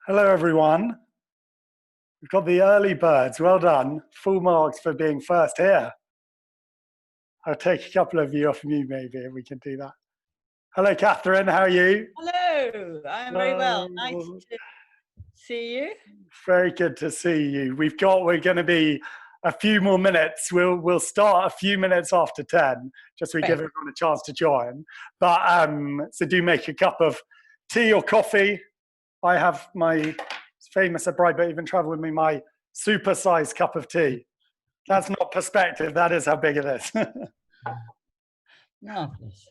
Hello, everyone. We've got the early birds. Well done. Full marks for being first here. I'll take a couple of you off mute, maybe, if we can do that. Hello, Catherine. How are you? Hello. I'm very well. Nice to see you. Very good to see you. We're going to be a few more minutes. We'll start a few minutes after 10, just so we give everyone a chance to join. But so do make a cup of tea or coffee. I have my famous at Bridebook, even travel with me, my super-sized cup of tea. That's not perspective. That is how big it is. Marvelous.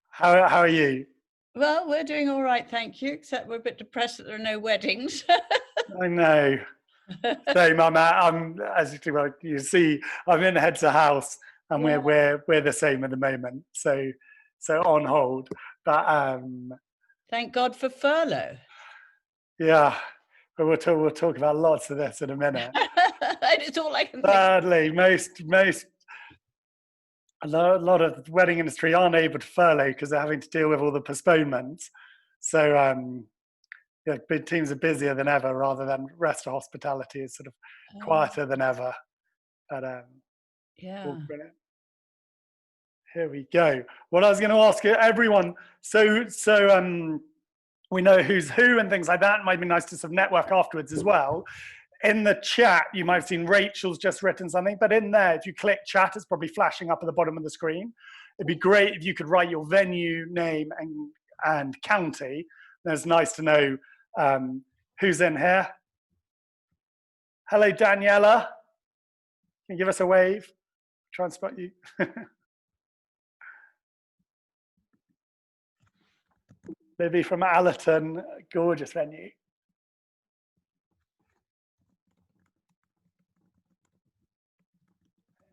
How are you? Well, we're doing all right, thank you, except we're a bit depressed that there are no weddings. I know. Same. I'm as you see, I'm in Hedsor House, and yeah. we're the same at the moment. So on hold. But thank God for furlough. Yeah, but we'll talk about lots of this in a minute. It's all I can Sadly, a lot of the wedding industry aren't able to furlough because they're having to deal with all the postponements. So big teams are busier than ever, rather than rest of hospitality is sort of quieter than ever. But yeah. Here we go. What I was going to ask everyone. So we know who's who and things like that. It might be nice to sort of network afterwards as well. In the chat, you might have seen Rachel's just written something, but in there, if you click chat, it's probably flashing up at the bottom of the screen. It'd be great if you could write your venue name and county. It's nice to know who's in here. Hello, Daniela. Can you give us a wave? Try and spot you. Libby from Allerton, gorgeous venue.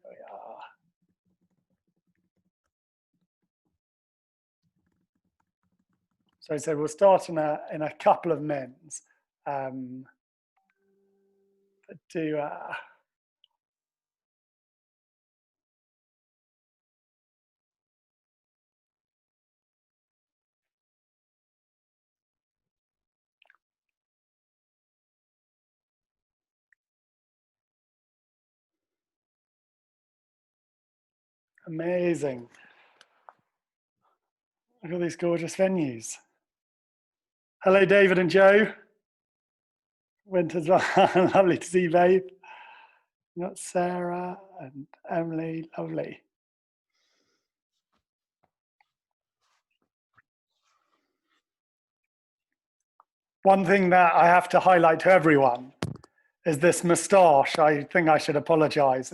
There we are. So we'll start in a couple of minutes. Amazing. Look at these gorgeous venues. Hello, David and Joe. Winter's lovely to see you, babe. We've got Sarah and Emily, lovely. One thing that I have to highlight to everyone is this moustache. I think I should apologize.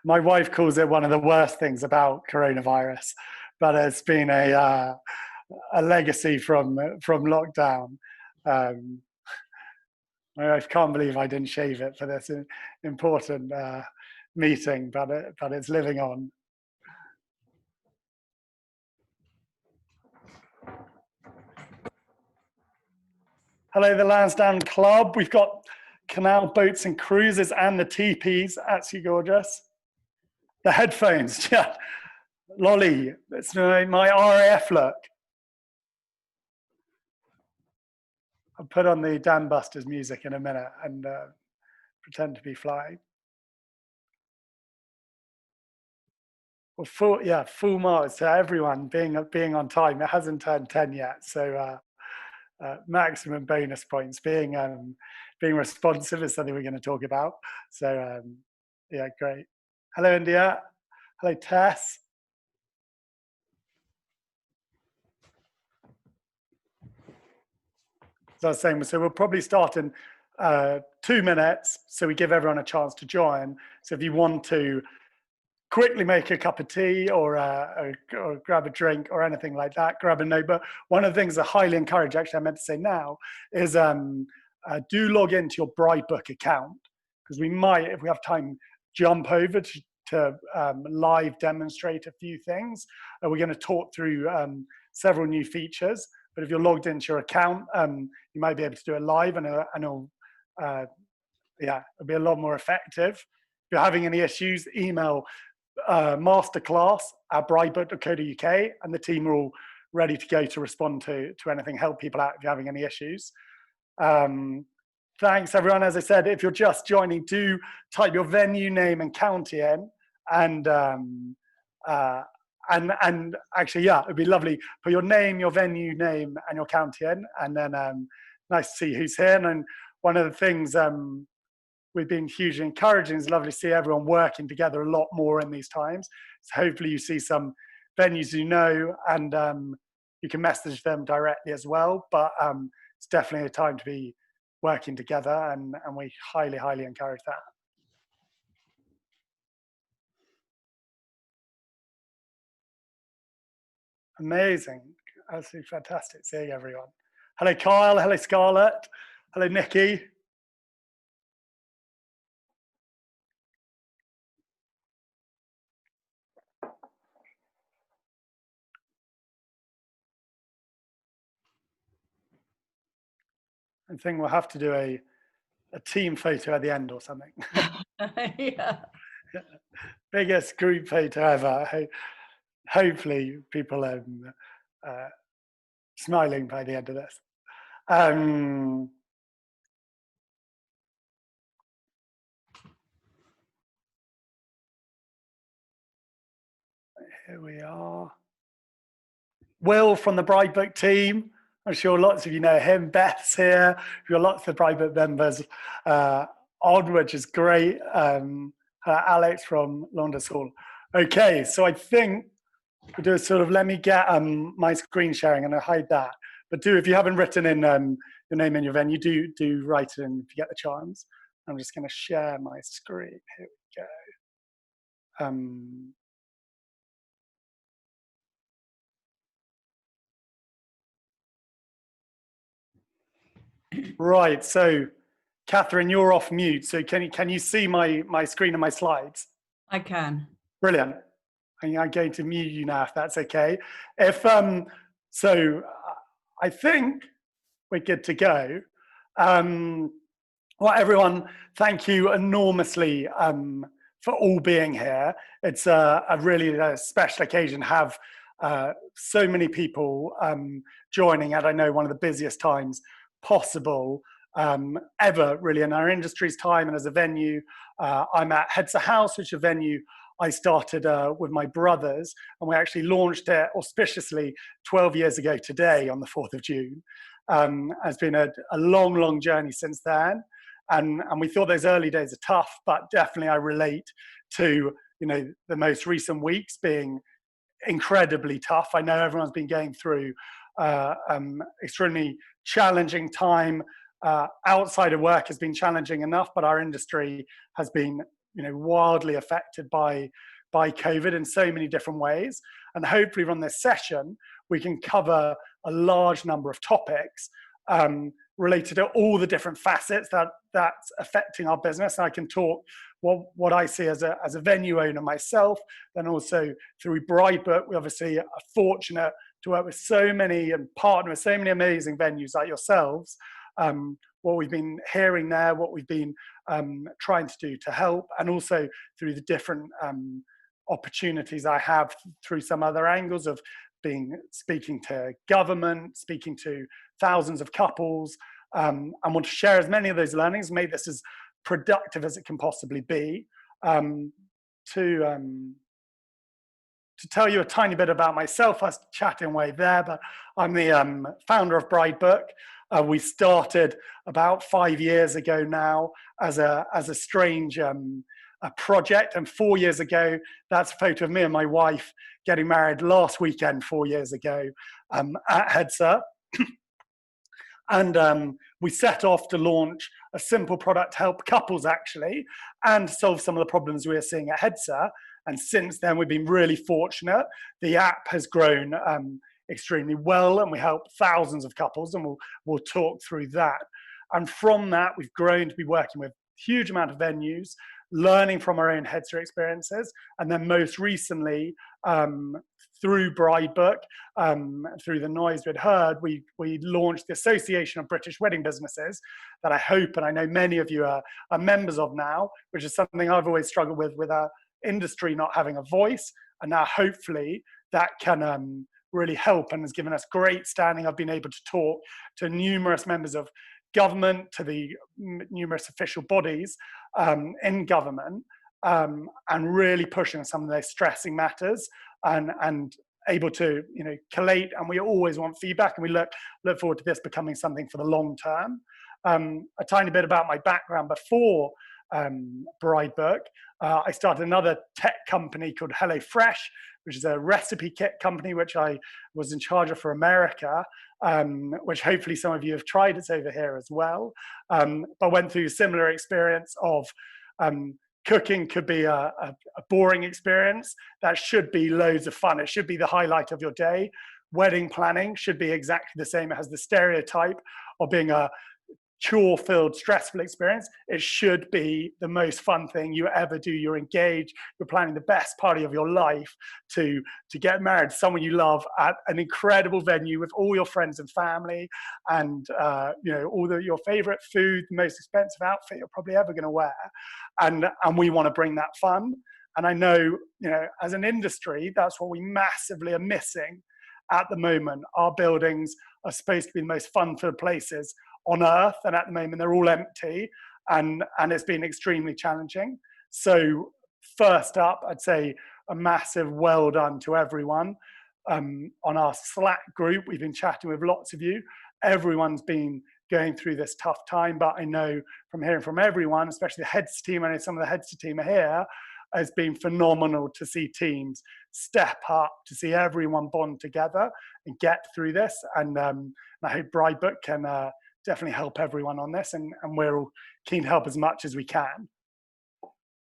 My wife calls it one of the worst things about coronavirus, but it's been a legacy from lockdown. My wife can't believe I didn't shave it for this important meeting, but it's living on. Hello, the Lansdowne Club. We've got canal boats and cruises and the teepees. Absolutely gorgeous. The headphones, yeah. Lolly, it's my RAF look. I'll put on the Dan Busters music in a minute and pretend to be flying. Well, full marks to everyone being on time. It hasn't turned 10 yet, so maximum bonus points. Being responsive is something we're going to talk about. So yeah, great. Hello, India. Hello, Tess. So I was saying, so we'll probably start in 2 minutes, so we give everyone a chance to join. So if you want to quickly make a cup of tea or grab a drink or anything like that, grab a notebook. One of the things I highly encourage, actually I meant to say now, is do log into your Bridebook account, because we might, if we have time, jump over to live demonstrate a few things. We're going to talk through several new features, but if you're logged into your account, you might be able to do it live, and it'll be a lot more effective. If you're having any issues, email masterclass@bridebook.co.uk, and the team will ready to go to respond to anything, help people out if you're having any issues. Thanks everyone. As I said, if you're just joining, do type your venue name and county in, and actually, yeah, it'd be lovely. Put your name, your venue name, and your county in, and then nice to see who's here. And one of the things we've been hugely encouraging is lovely to see everyone working together a lot more in these times. So hopefully you see some venues you know, and you can message them directly as well. But it's definitely a time to be working together, and we highly, highly encourage that. Amazing. Absolutely fantastic seeing everyone. Hello, Kyle. Hello, Scarlett. Hello, Nikki. I think we'll have to do a team photo at the end or something. Yeah. Biggest group photo ever. Hopefully people smiling by the end of this. Here we are. Will from the Bridebook team. I'm sure lots of you know him. Beth's here. We've got lots of Bridebook members on, which is great. Alex from Launders Hall. Okay, so I think we'll do a sort of, let me get my screen sharing and I'll hide that. But if you haven't written in your name and your venue, do write it in if you get the chance. I'm just going to share my screen. Here we go. Right, so Catherine, you're off mute. So can you see my screen and my slides? I can. Brilliant. I'm going to mute you now, if that's okay. If so, I think we're good to go. Well, everyone, thank you enormously for all being here. It's a really special occasion to have so many people joining at, I know, one of the busiest times possible ever, really, in our industry's time. And as a venue, I'm at Hedsor House, which is a venue I started with my brothers, and we actually launched it auspiciously 12 years ago today on the 4th of June. It's been a long, long journey since then. And we thought those early days are tough, but definitely I relate to, the most recent weeks being incredibly tough. I know everyone's been going through extremely challenging time. Outside of work has been challenging enough, but our industry has been, wildly affected by COVID in so many different ways. And hopefully from this session, we can cover a large number of topics related to all the different facets that's affecting our business. And I can talk what I see as a venue owner myself, then also through Bridebook. We obviously are fortunate to work with so many and partner with so many amazing venues like yourselves. What we've been hearing there, what we've been trying to do to help, and also through the different opportunities I have through some other angles of speaking to government, speaking to thousands of couples. I want to share as many of those learnings, make this as productive as it can possibly be. To tell you a tiny bit about myself, I was chatting away there, but I'm the founder of Bridebook. We started about 5 years ago now as a strange a project, and 4 years ago, that's a photo of me and my wife getting married last weekend 4 years ago at Hedsor. And we set off to launch a simple product to help couples actually, and solve some of the problems we were seeing at Hedsor. And since then, we've been really fortunate. The app has grown extremely well, and we help thousands of couples, and we'll talk through that. And from that, we've grown to be working with a huge amount of venues, learning from our own Hedsor experiences, and then most recently, through Bridebook, through the noise we'd heard, we launched the Association of British Wedding Businesses that I hope, and I know many of you are members of now, which is something I've always struggled with our industry not having a voice. And now hopefully that can really help and has given us great standing. I've been able to talk to numerous members of government, to the numerous official bodies in government, and really pushing some of those stressing matters and able to, you know, collate. And we always want feedback, and we look forward to this becoming something for the long term. A tiny bit about my background before Bridebook. I started another tech company called HelloFresh, which is a recipe kit company, which I was in charge of for America, which hopefully some of you have tried. It's over here as well. But went through a similar experience of cooking could be a boring experience. That should be loads of fun. It should be the highlight of your day. Wedding planning should be exactly the same. It has the stereotype of being a chore-filled, stressful experience. It should be the most fun thing you ever do. You're engaged. You're planning the best party of your life to get married to someone you love at an incredible venue with all your friends and family, and you know, all your favorite food, the most expensive outfit you're probably ever going to wear, and we want to bring that fun. And I know, you know, as an industry, that's what we massively are missing at the moment. Our buildings are supposed to be the most fun-filled places on earth, and at the moment they're all empty, and it's been extremely challenging. So first up, I'd say a massive well done to everyone. On our Slack group, we've been chatting with lots of you. Everyone's been going through this tough time, but I know from hearing from everyone, especially the Hedsor team, I know some of the Hedsor team are here, has been phenomenal to see teams step up, to see everyone bond together and get through this. And I hope Bridebook can definitely help everyone on this, and we're all keen to help as much as we can.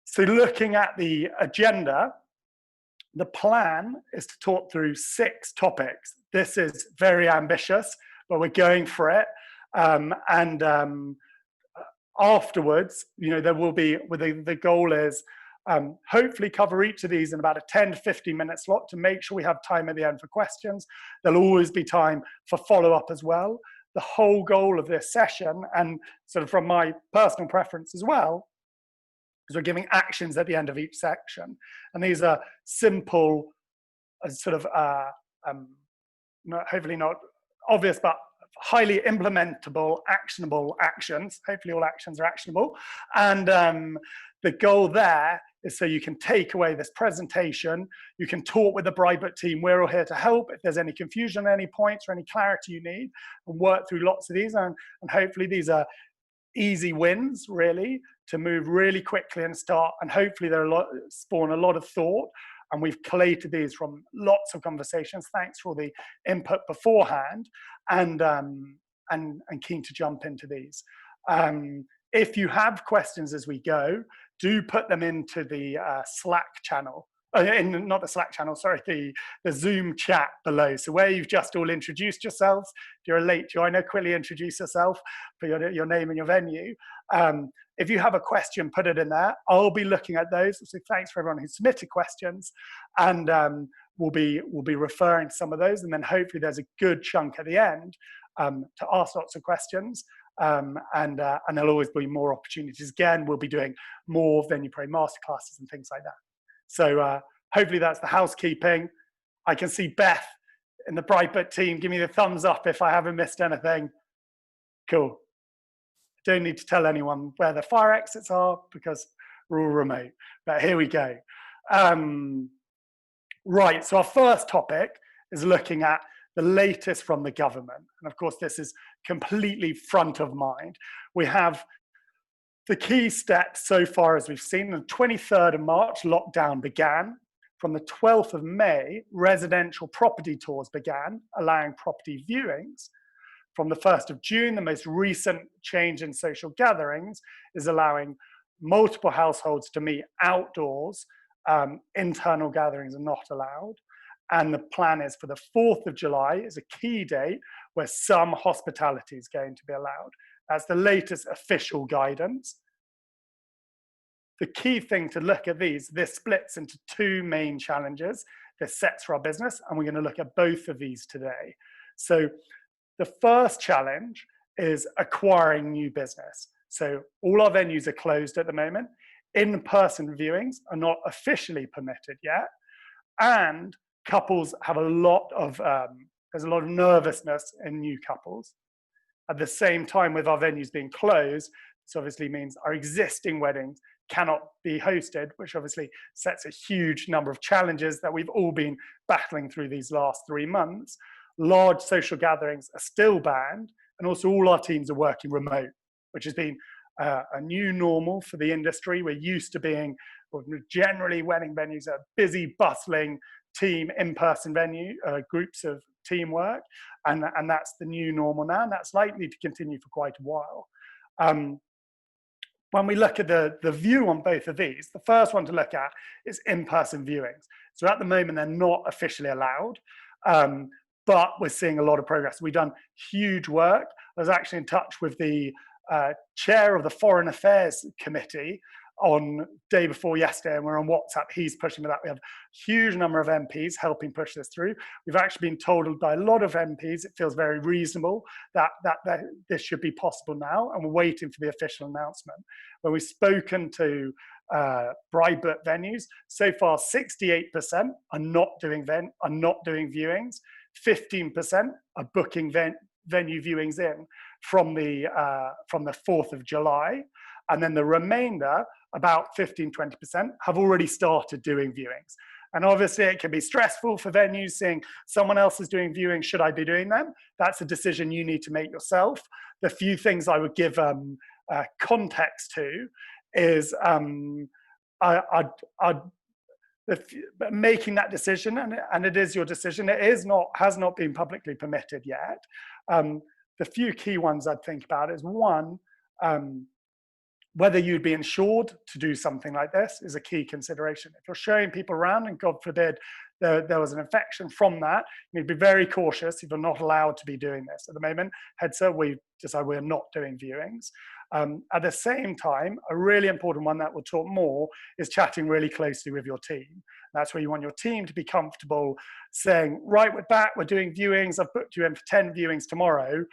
So looking at the agenda, the plan is to talk through 6 topics. This is very ambitious, but we're going for it. Afterwards, you know, there will be, the goal is hopefully cover each of these in about a 10 to 15 minute slot to make sure we have time at the end for questions. There'll always be time for follow-up as well. The whole goal of this session, and sort of from my personal preference as well, is we're giving actions at the end of each section. And these are simple, sort of, hopefully not obvious, but highly implementable, actionable actions. Hopefully all actions are actionable. And the goal there is so you can take away this presentation, you can talk with the Bridebook team. We're all here to help if there's any confusion, any points or any clarity you need, and work through lots of these. And hopefully these are easy wins, really, to move really quickly and start. And hopefully they'll spawn a lot of thought. And we've collated these from lots of conversations. Thanks for all the input beforehand, and keen to jump into these. If you have questions as we go, do put them into the Slack channel. Not the Slack channel, sorry, the Zoom chat below. So where you've just all introduced yourselves, if you're a late joiner, quickly introduce yourself for your name and your venue. If you have a question, put it in there. I'll be looking at those. So thanks for everyone who submitted questions, and we'll be referring to some of those, and then hopefully there's a good chunk at the end to ask lots of questions. And there'll always be more opportunities. Again, we'll be doing more Venue Pro masterclasses and things like that. So hopefully that's the housekeeping. I can see Beth in the Bridebook team. Give me the thumbs up if I haven't missed anything. Cool. Don't need to tell anyone where the fire exits are because we're all remote. But here we go. Right, so our first topic is looking at the latest from the government. And of course, this is completely front of mind. We have the key steps so far as we've seen. On the 23rd of March, lockdown began. From the 12th of May, residential property tours began, allowing property viewings. From the 1st of June, the most recent change in social gatherings is allowing multiple households to meet outdoors. Internal gatherings are not allowed. And the plan is for the 4th of July is a key date where some hospitality is going to be allowed. That's the latest official guidance. The key thing to look at this splits into 2 main challenges. This sets for our business, and we're going to look at both of these today. So the first challenge is acquiring new business. So all our venues are closed at the moment. In-person viewings are not officially permitted yet. And couples have a lot of, there's a lot of nervousness in new couples. At the same time, with our venues being closed, this obviously means our existing weddings cannot be hosted, which obviously sets a huge number of challenges that we've all been battling through these last 3 months. Large social gatherings are still banned, and also all our teams are working remote, which has been a new normal for the industry. We're used to being, generally wedding venues are busy, bustling team, in-person venue, groups of teamwork, and that's the new normal now, and that's likely to continue for quite a while. When we look at the view on both of these, the first one to look at is in-person viewings. So at the moment, they're not officially allowed, but we're seeing a lot of progress. We've done huge work. I was actually in touch with the chair of the Foreign Affairs Committee on day before yesterday, and we're on WhatsApp. He's pushing for that. We have a huge number of MPs helping push this through. We've actually been told by a lot of MPs it feels very reasonable that this should be possible now, and we're waiting for the official announcement. When we've spoken to Bridebook venues, so far 68% are not doing viewings. 15% are booking venue viewings in from the 4th of July. And then the remainder, about 15-20%, have already started doing viewings. And obviously it can be stressful for venues seeing someone else is doing viewings, should I be doing them? That's a decision you need to make yourself. The few things I would give context to is making that decision, and it is your decision. It has not been publicly permitted yet. The few key ones I'd think about is one, whether you'd be insured to do something like this is a key consideration. If you're showing people around and God forbid there was an infection from that, you need to be very cautious if you're not allowed to be doing this. At the moment, Hedsor, we've decided we're not doing viewings. At the same time, a really important one that we'll talk more is chatting really closely with your team. That's where you want your team to be comfortable saying, right, we're back, we're doing viewings, I've booked you in for 10 viewings tomorrow.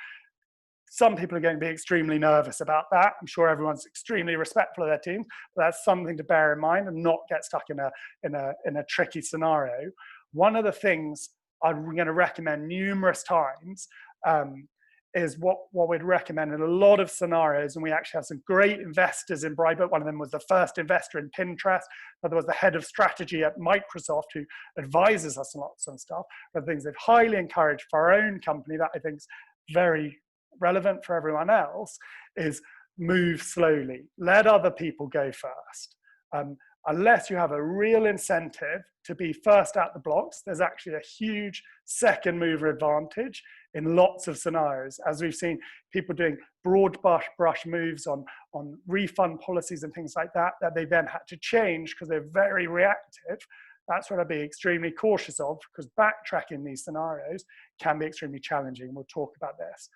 Some people are going to be extremely nervous about that. I'm sure everyone's extremely respectful of their teams, but that's something to bear in mind and not get stuck in a tricky scenario. One of the things I'm going to recommend numerous times is what we'd recommend in a lot of scenarios, and we actually have some great investors in Bridebook. One of them was the first investor in Pinterest. Another was the head of strategy at Microsoft, who advises us on lots of stuff. But things they've highly encouraged for our own company that I think is very relevant for everyone else is move slowly. Let other people go first. Unless you have a real incentive to be first out the blocks, there's actually a huge second mover advantage in lots of scenarios. As we've seen people doing broad brush moves on refund policies and things like that they then had to change because they're very reactive. That's what I'd be extremely cautious of, because backtracking these scenarios can be extremely challenging. We'll talk about this.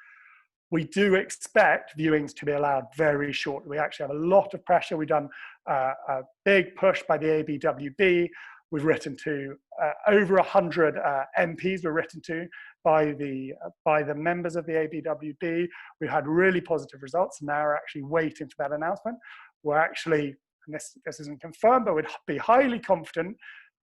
We do expect viewings to be allowed very shortly. We actually have a lot of pressure. We've done a big push by the ABWB. We've written to over 100 MPs were written to by the members of the ABWB. We had really positive results, and now we're actually waiting for that announcement. We're actually, and this isn't confirmed, but we'd be highly confident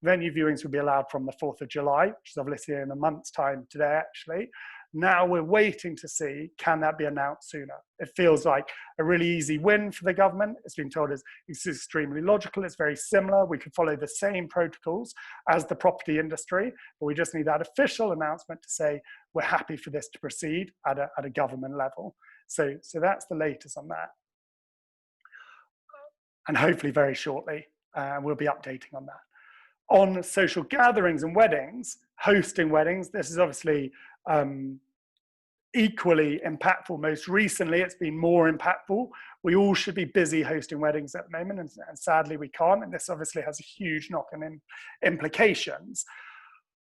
venue viewings will be allowed from the 4th of July, which is obviously in a month's time today, actually. Now we're waiting to see, can that be announced sooner? It feels like a really easy win for the government. It's been told it's extremely logical. It's very similar. We could follow the same protocols as the property industry, but we just need that official announcement to say we're happy for this to proceed at a government level. So that's the latest on that. And hopefully very shortly, we'll be updating on that. On social gatherings and weddings, hosting weddings, this is obviously equally impactful. Most recently, it's been more impactful. We all should be busy hosting weddings at the moment, and sadly we can't, and this obviously has a huge knock-on implications.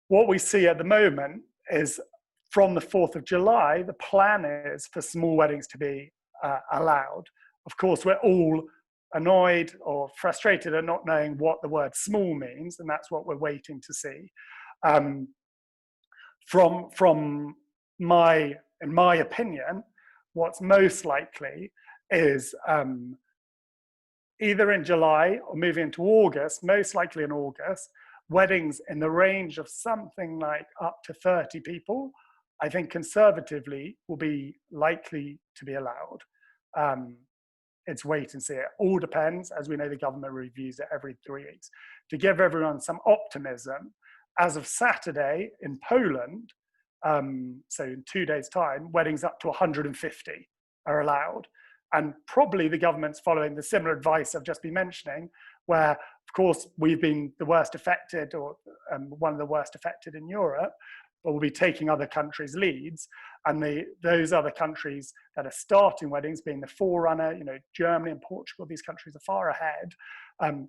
What we see at the moment is from the 4th of July, the plan is for small weddings to be allowed. Of course, we're all annoyed or frustrated at not knowing what the word small means, and that's what we're waiting to see. In my opinion, what's most likely is either in July or moving into August, most likely in August, weddings in the range of something like up to 30 people, I think conservatively will be likely to be allowed. It's wait and see. It all depends. As we know, the government reviews it every 3 weeks. To give everyone some optimism, as of Saturday in Poland, so in 2 days' time, weddings up to 150 are allowed. And probably the government's following the similar advice I've just been mentioning, where, of course, we've been the worst affected, or one of the worst affected in Europe, but we'll be taking other countries' leads. And those other countries that are starting weddings, being the forerunner, you know, Germany and Portugal, these countries are far ahead.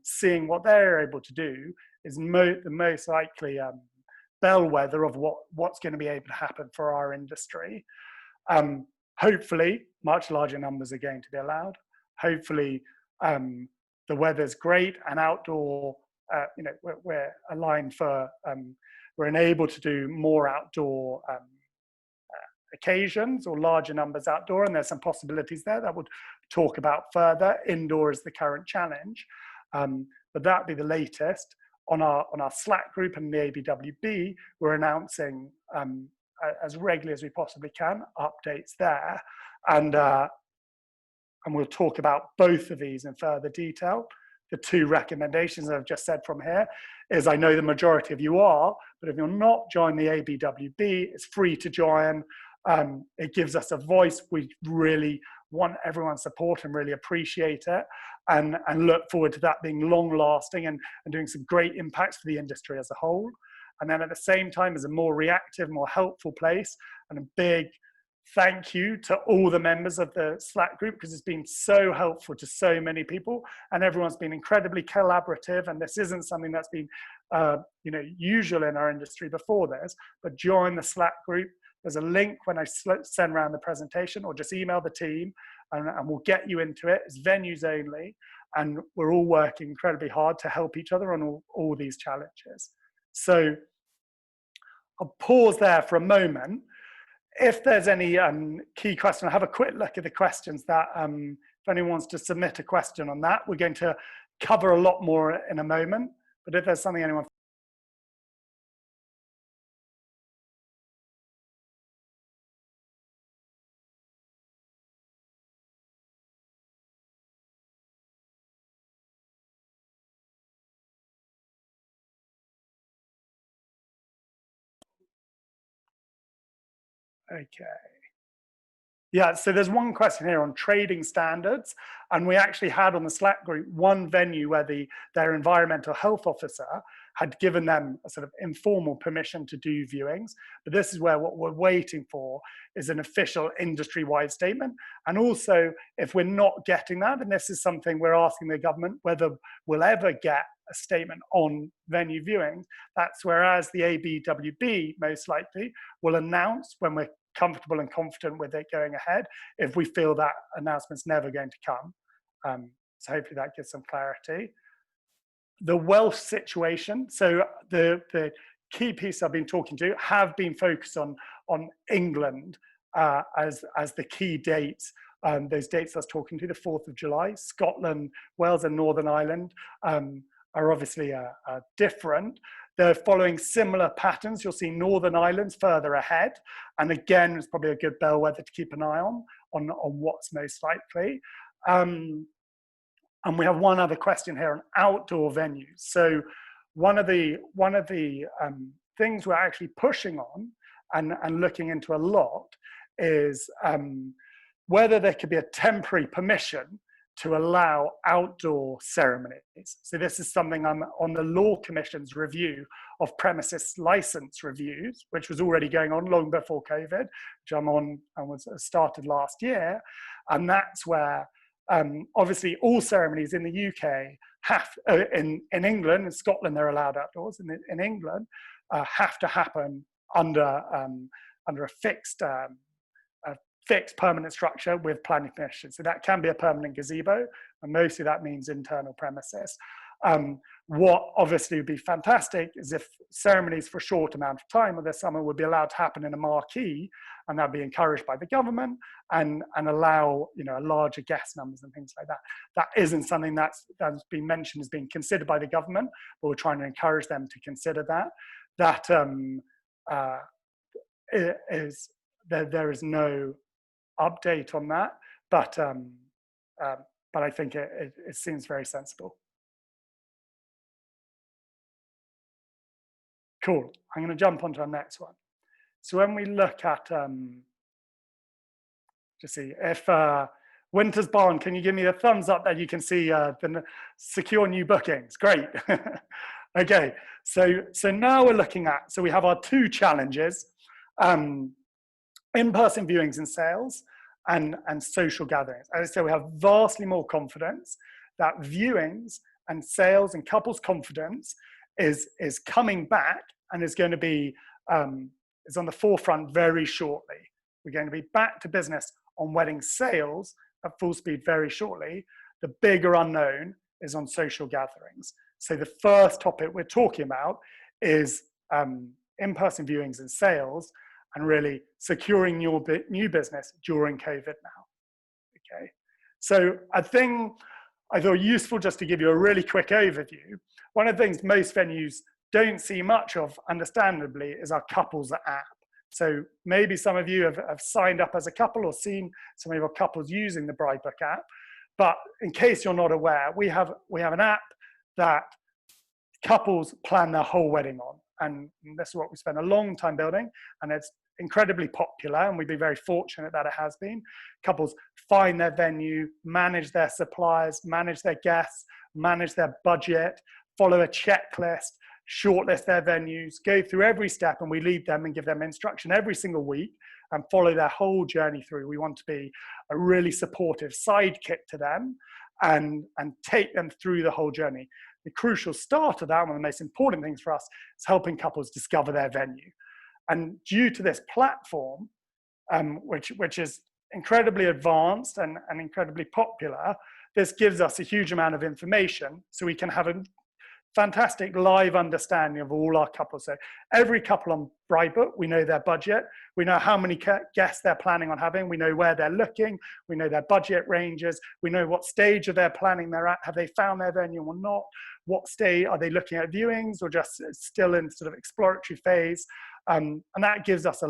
Seeing what they're able to do is the most likely bellwether of what's going to be able to happen for our industry. Hopefully, much larger numbers are going to be allowed. Hopefully, the weather's great and outdoor, you know, we're aligned for, we're enabled to do more outdoor occasions or larger numbers outdoor, and there's some possibilities there that we'll talk about further. Indoor is the current challenge, but that'd be the latest. On our Slack group and the ABWB, we're announcing as regularly as we possibly can updates there, and we'll talk about both of these in further detail. The two recommendations I've just said from here is, I know the majority of you are, but if you're not joining the ABWB, it's free to join. It gives us a voice. We really want everyone's support and really appreciate it, and look forward to that being long lasting and doing some great impacts for the industry as a whole. And then at the same time, as a more reactive, more helpful place, and a big thank you to all the members of the Slack group, because it's been so helpful to so many people, and everyone's been incredibly collaborative. And this isn't something that's been you know, usual in our industry before this, but join the Slack group. There's a link when I send around the presentation, or just email the team and we'll get you into it. It's venues only, and we're all working incredibly hard to help each other on all these challenges. So I'll pause there for a moment. If there's any key question, I'll have a quick look at the questions that, if anyone wants to submit a question on that, we're going to cover a lot more in a moment. But if there's something anyone... Okay. Yeah, so there's one question here on trading standards, and we actually had on the Slack group one venue where their environmental health officer had given them a sort of informal permission to do viewings. But this is where what we're waiting for is an official industry-wide statement. And also, if we're not getting that, and this is something we're asking the government whether we'll ever get a statement on venue viewings, that's whereas the ABWB most likely will announce when we're comfortable and confident with it going ahead, if we feel that announcement's never going to come. So hopefully that gives some clarity. The Welsh situation, so the key piece I've been talking to have been focused on England as the key dates. Those dates I was talking to, the 4th of July, Scotland, Wales and Northern Ireland are obviously different. They're following similar patterns. You'll see Northern Ireland's further ahead. And again, it's probably a good bellwether to keep an eye on what's most likely. And we have one other question here on outdoor venues. So one of the things we're actually pushing on and looking into a lot is whether there could be a temporary permission to allow outdoor ceremonies. So this is something I'm on the Law Commission's review of premises license reviews, which was already going on long before COVID, which I'm on and was started last year. And that's where obviously all ceremonies in the UK have, in England and Scotland, they're allowed outdoors. In England, have to happen under a fixed permanent structure with planning permission. So that can be a permanent gazebo, and mostly that means internal premises. What obviously would be fantastic is if ceremonies for a short amount of time of the summer would be allowed to happen in a marquee, and that'd be encouraged by the government, and allow, you know, larger guest numbers and things like that. That isn't something that's been mentioned as being considered by the government, but we're trying to encourage them to consider that. There is no update on that, but I think it seems very sensible. Cool. I'm going to jump onto our next one. So when we look at, just see if Winter's Barn, can you give me a thumbs up that you can see the secure new bookings? Great. Okay. So now we're looking at, so we have our two challenges, in-person viewings and sales, and social gatherings. As I said, we have vastly more confidence that viewings and sales and couples confidence is coming back and is going to be is on the forefront very shortly. We're going to be back to business on wedding sales at full speed very shortly. The bigger unknown is on social gatherings. So the first topic we're talking about is in-person viewings and sales, and really securing your new business during COVID now. Okay, so a thing I thought useful just to give you a really quick overview. One of the things most venues don't see much of, understandably, is our couples app. So maybe some of you have signed up as a couple or seen some of your couples using the Bridebook app. But in case you're not aware, we have an app that couples plan their whole wedding on. And this is what we spent a long time building, and it's incredibly popular, and we've been very fortunate that it has been. Couples find their venue, manage their suppliers, manage their guests, manage their budget, follow a checklist, shortlist their venues, go through every step, and we lead them and give them instruction every single week and follow their whole journey through. We want to be a really supportive sidekick to them and take them through the whole journey. The crucial start of that, one of the most important things for us, is helping couples discover their venue. And due to this platform, which is incredibly advanced and incredibly popular, this gives us a huge amount of information, so we can have a fantastic live understanding of all our couples. So every couple on Bridebook, we know their budget, we know how many guests they're planning on having, we know where they're looking, we know their budget ranges, we know what stage of their planning they're at, have they found their venue or not, what stage, are they looking at viewings or just still in sort of exploratory phase. And that gives us a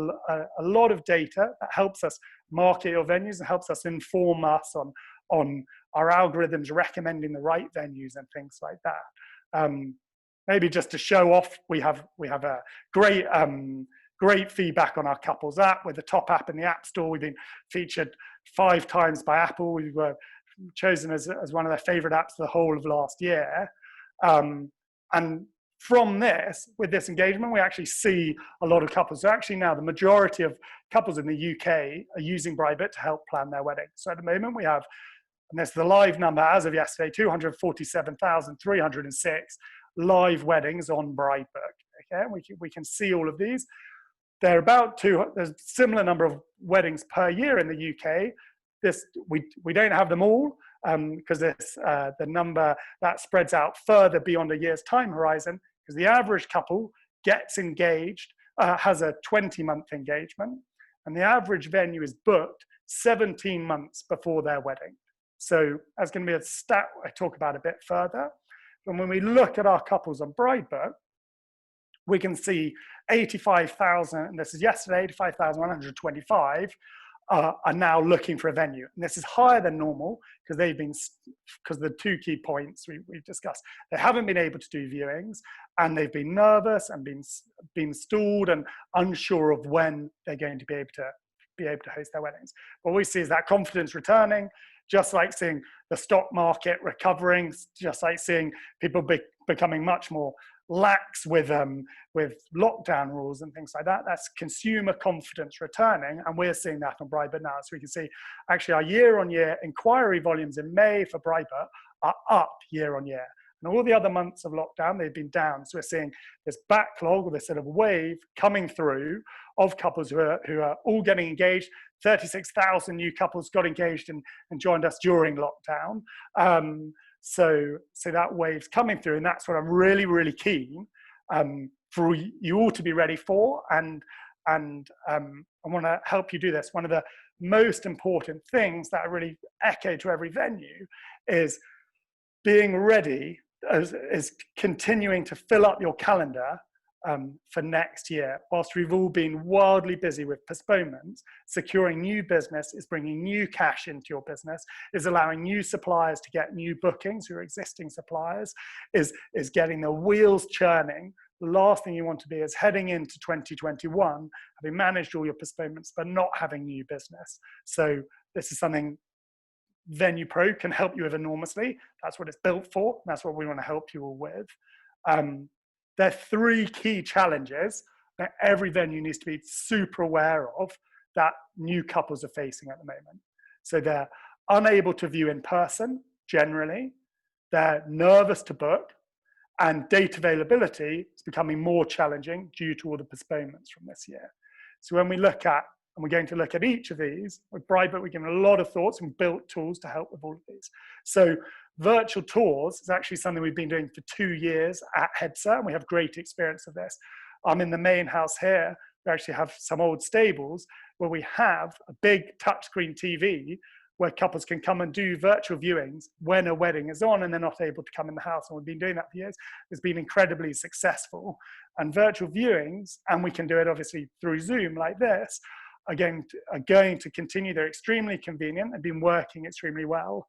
lot of data that helps us market your venues and helps us inform us on our algorithms recommending the right venues and things like that. Maybe just to show off, we have a great feedback on our couples app. We're the top app in the App Store. We've been featured 5 times by Apple. We were chosen as one of their favorite apps the whole of last year. And from this, with this engagement, we actually see a lot of couples. So actually now the majority of couples in the UK are using Bridebook to help plan their wedding. So at the moment we have, and this is the live number as of yesterday, 247,306 live weddings on Bridebook. Okay, and we can see all of these. They're about there's a similar number of weddings per year in the UK. We don't have them all because the number that spreads out further beyond a year's time horizon, because the average couple gets engaged, has a 20-month engagement, and the average venue is booked 17 months before their wedding. So that's going to be a stat I talk about a bit further. And when we look at our couples on Bridebook, we can see 85,000, and this is yesterday, 85,125 are now looking for a venue. And this is higher than normal because of the 2 key points we've discussed. They haven't been able to do viewings, and they've been nervous and been stalled and unsure of when they're going to be able to host their weddings. What we see is that confidence returning, just like seeing the stock market recovering, just like seeing people becoming much more lax with lockdown rules and things like that. That's consumer confidence returning, and we're seeing that on Bridebook now. So we can see actually our year-on-year inquiry volumes in May for Bridebook are up year-on-year. And all the other months of lockdown, they've been down. So we're seeing this backlog, or this sort of wave coming through of couples who are all getting engaged. 36,000 new couples got engaged and joined us during lockdown. So that wave's coming through, and that's what I'm really, really keen for you all to be ready for. And I want to help you do this. One of the most important things that I really echo to every venue is being ready, is continuing to fill up your calendar for next year. Whilst we've all been wildly busy with postponements, securing new business is bringing new cash into your business, is allowing new suppliers to get new bookings, your existing suppliers, is getting the wheels churning. The last thing you want to be is heading into 2021, having managed all your postponements, but not having new business. So this is something Venue Pro can help you with enormously. That's what it's built for. That's what we want to help you all with. There are 3 key challenges that every venue needs to be super aware of that new couples are facing at the moment. So they're unable to view in person, generally. They're nervous to book, and date availability is becoming more challenging due to all the postponements from this year. So when we look at, and we're going to look at each of these, with Bridebook, we've given a lot of thoughts and built tools to help with all of these. So virtual tours is actually something we've been doing for 2 years at Hedsor, and we have great experience of this. I'm in the main house here. We actually have some old stables where we have a big touchscreen TV where couples can come and do virtual viewings when a wedding is on and they're not able to come in the house. And we've been doing that for years. It's been incredibly successful. And virtual viewings, and we can do it obviously through Zoom like this, are going to continue. They're extremely convenient and been working extremely well.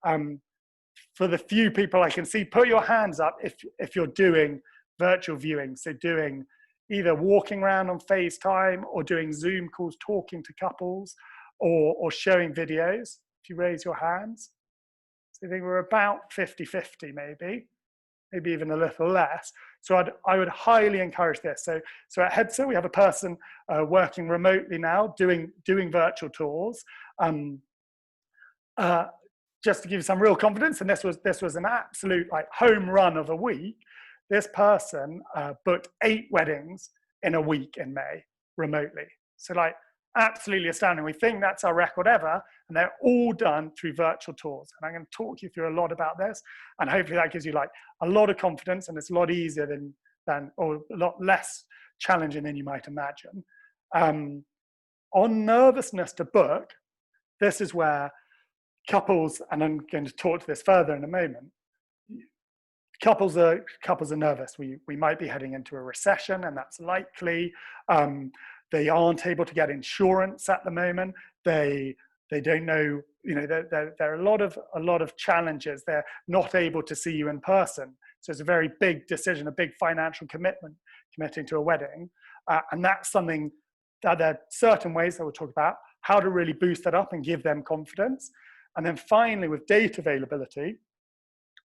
For the few people I can see, put your hands up if you're doing virtual viewing. So doing either walking around on FaceTime or doing Zoom calls, talking to couples, or showing videos. If you raise your hands. So I think we're about 50-50 maybe even a little less. So I would highly encourage this. So at Hedsor, we have a person working remotely now, doing virtual tours. Just to give you some real confidence, and this was an absolute like home run of a week. This person booked 8 weddings in a week in May remotely. So like absolutely astounding. We think that's our record ever, and they're all done through virtual tours. And I'm going to talk you through a lot about this, and hopefully that gives you like a lot of confidence, and it's a lot easier than or a lot less challenging than you might imagine. On nervousness to book, this is where couples, and I'm going to talk to this further in a moment, couples are nervous. We might be heading into a recession, and that's likely. They aren't able to get insurance at the moment. They don't know, there are a lot of challenges. They're not able to see you in person. So it's a very big decision, a big financial commitment, committing to a wedding. And that's something that there are certain ways that we'll talk about, how to really boost that up and give them confidence. And then finally, with date availability,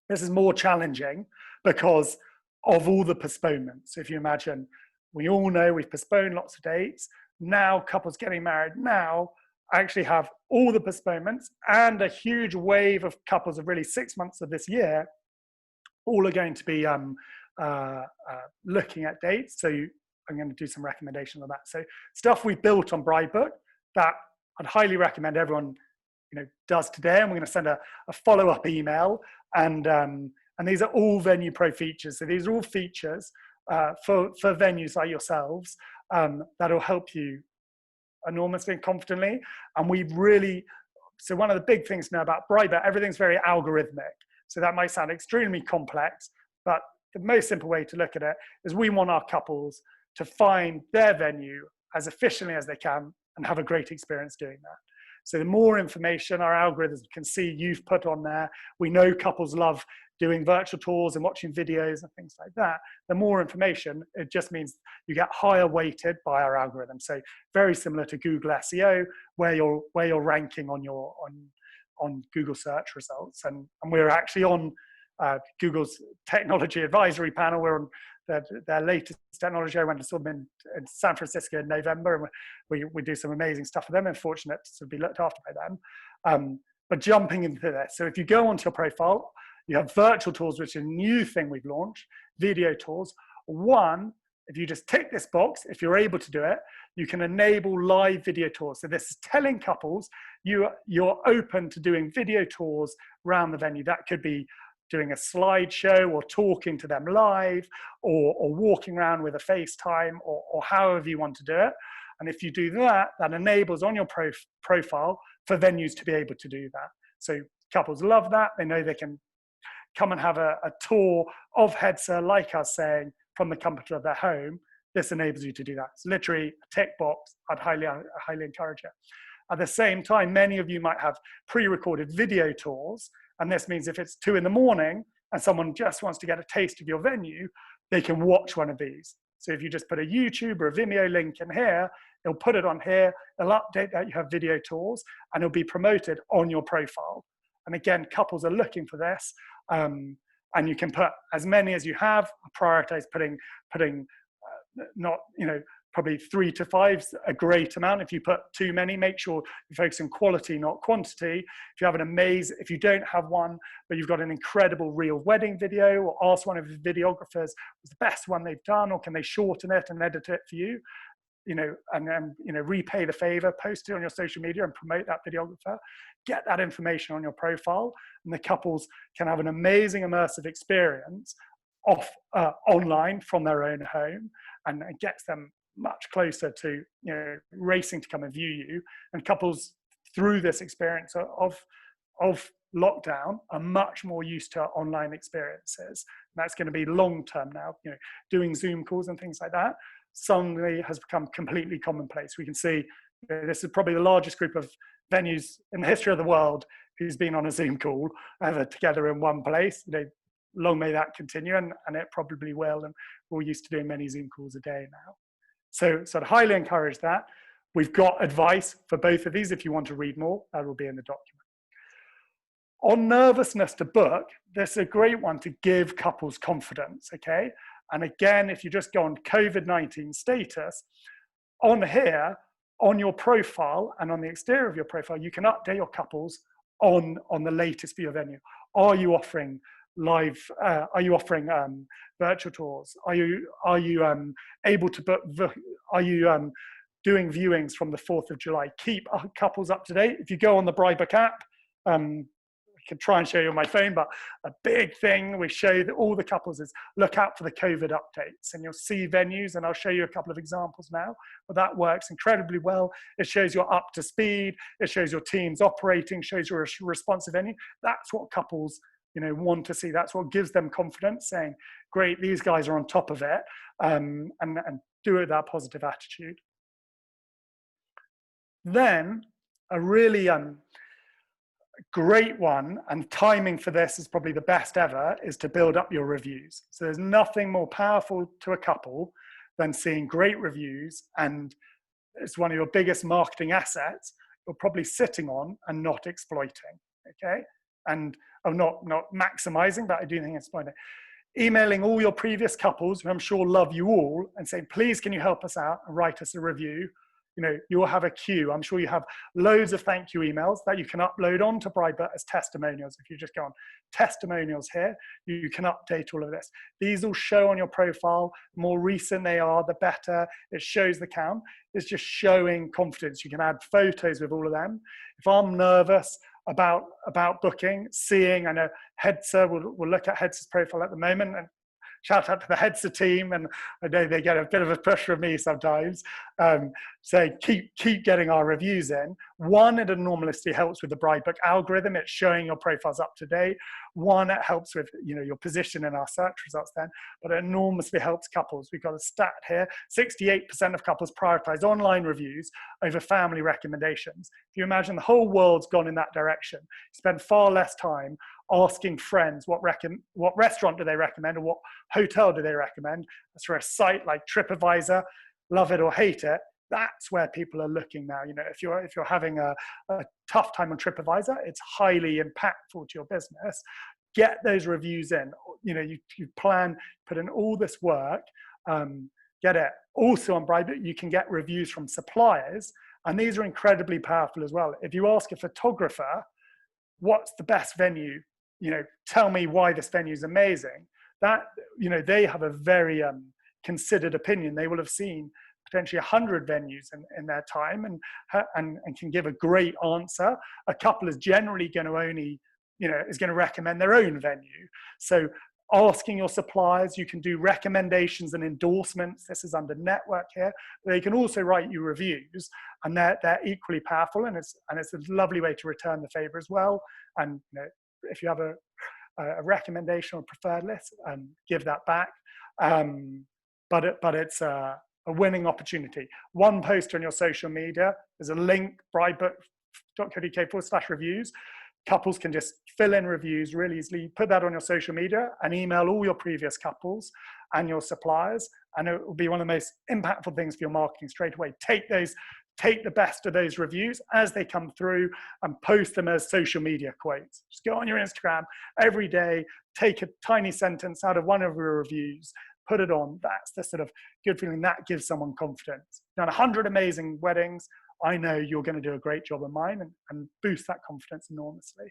this is more challenging because of all the postponements. So if you imagine, we all know we've postponed lots of dates. Now couples getting married now actually have all the postponements and a huge wave of couples of really 6 months of this year, all are going to be looking at dates. So I'm going to do some recommendations on that. So stuff we built on Bridebook that I'd highly recommend everyone does today, and we're going to send a follow-up email, and these are all Venue Pro features. So these are all features for venues like yourselves that'll help you enormously and confidently. And so one of the big things now about Bridebook, everything's very algorithmic. So that might sound extremely complex, but the most simple way to look at it is we want our couples to find their venue as efficiently as they can and have a great experience doing that. So the more information our algorithms can see you've put on there, we know couples love doing virtual tours and watching videos and things like that. The more information, it just means you get higher weighted by our algorithm. So very similar to Google SEO, where you're ranking on Google search results. And we're actually on Google's technology advisory panel. We're on their latest technology. I went and saw them in San Francisco in November, and we do some amazing stuff for them, and fortunate to be looked after by them. But jumping into this, so if you go onto your profile, you have virtual tours, which is a new thing we've launched, video tours. One, if you just tick this box, if you're able to do it, you can enable live video tours. So this is telling couples you're open to doing video tours around the venue. That could be doing a slideshow or talking to them live, or walking around with a FaceTime, or however you want to do it. And if you do that, that enables on your profile for venues to be able to do that. So couples love that. They know they can come and have a tour of Hedsor, like us saying, from the comfort of their home. This enables you to do that. It's literally a tick box. I'd highly encourage it. At the same time, many of you might have pre-recorded video tours. And this means if it's 2 in.the morning and someone just wants to get a taste of your venue, they can watch one of these. So if you just put a YouTube or a Vimeo link in here, it'll put it on here, it'll update that you have video tours, and it'll be promoted on your profile. And again, couples are looking for this, and you can put as many as you have. Prioritize putting not, probably 3 to 5's a great amount. If you put too many, make sure you focus on quality, not quantity. If you have if you don't have one, but you've got an incredible real wedding video, or ask one of the videographers what's the best one they've done, or can they shorten it and edit it for you, and then, repay the favor, post it on your social media and promote that videographer. Get that information on your profile, and the couples can have an amazing immersive experience online from their own home, and it gets them much closer to racing to come and view you. And couples through this experience of lockdown are much more used to online experiences. And that's going to be long term now. Doing Zoom calls and things like that suddenly has become completely commonplace. We can see this is probably the largest group of venues in the history of the world who's been on a Zoom call ever together in one place. Long may that continue, and it probably will. And we're used to doing many Zoom calls a day now. So I'd highly encourage that. We've got advice for both of these. If you want to read more, that will be in the document. On nervousness to book, this is a great one to give couples confidence, okay? And again, if you just go on COVID-19 status, on here, on your profile and on the exterior of your profile, you can update your couples on the latest for your venue. Are you offering live, are you offering virtual tours? Are you able to book, are you doing viewings from the 4th of July? Keep couples up to date. If you go on the Bridebook app, I can try and show you on my phone, but a big thing we show that all the couples is look out for the COVID updates, and you'll see venues, and I'll show you a couple of examples now, but that works incredibly well. It shows you're up to speed. It shows your team's operating, shows you're a responsive venue. That's what couples want to see. That's what gives them confidence, saying, great, these guys are on top of it, and do it with that positive attitude. Then a really great one, and timing for this is probably the best ever, is to build up your reviews. So there's nothing more powerful to a couple than seeing great reviews, and it's one of your biggest marketing assets you're probably sitting on and not exploiting, okay? And I'm not maximizing, but I do think it's exploiting. Emailing all your previous couples, who I'm sure love you all, and saying, please, can you help us out and write us a review? You'll have a queue. I'm sure you have loads of thank you emails that you can upload onto Bridebook as testimonials. If you just go on testimonials here, you can update all of this. These will show on your profile. The more recent they are, the better. It shows the count. It's just showing confidence. You can add photos with all of them. If I'm nervous about booking, I know Hedsor, we'll look at Hedsor's profile at the moment, and shout out to the Hedsor team, and I know they get a bit of a push from me sometimes. So keep getting our reviews in. One, it enormously helps with the Bridebook algorithm. It's showing your profiles up to date. One, it helps with your position in our search results then, but it enormously helps couples. We've got a stat here, 68% of couples prioritize online reviews over family recommendations. If you imagine the whole world's gone in that direction, you spend far less time asking friends what restaurant do they recommend, or what hotel do they recommend. That's for a site like TripAdvisor, love it or hate it. That's where people are looking now. If you're having a tough time on TripAdvisor, it's highly impactful to your business. Get those reviews in. You plan, put in all this work, get it. Also on Bridebook, you can get reviews from suppliers, and these are incredibly powerful as well. If you ask a photographer, what's the best venue? Tell me why this venue is amazing. That, they have a very considered opinion. They will have seen potentially 100 venues in their time, and can give a great answer. A couple is generally going to only is going to recommend their own venue. So asking your suppliers, you can do recommendations and endorsements. This is under network here. They can also write you reviews, and they're equally powerful, and it's a lovely way to return the favor as well. And if you have a recommendation or preferred list, give that back. But it's a winning opportunity. One post on your social media, there's a link, bridebook.co.uk/reviews. Couples can just fill in reviews really easily, put that on your social media and email all your previous couples and your suppliers. And it will be one of the most impactful things for your marketing straight away. Take the best of those reviews as they come through and post them as social media quotes. Just go on your Instagram every day, take a tiny sentence out of one of your reviews, put it on. That's the sort of good feeling that gives someone confidence. Done 100 amazing weddings. I know you're going to do a great job of mine, and boost that confidence enormously.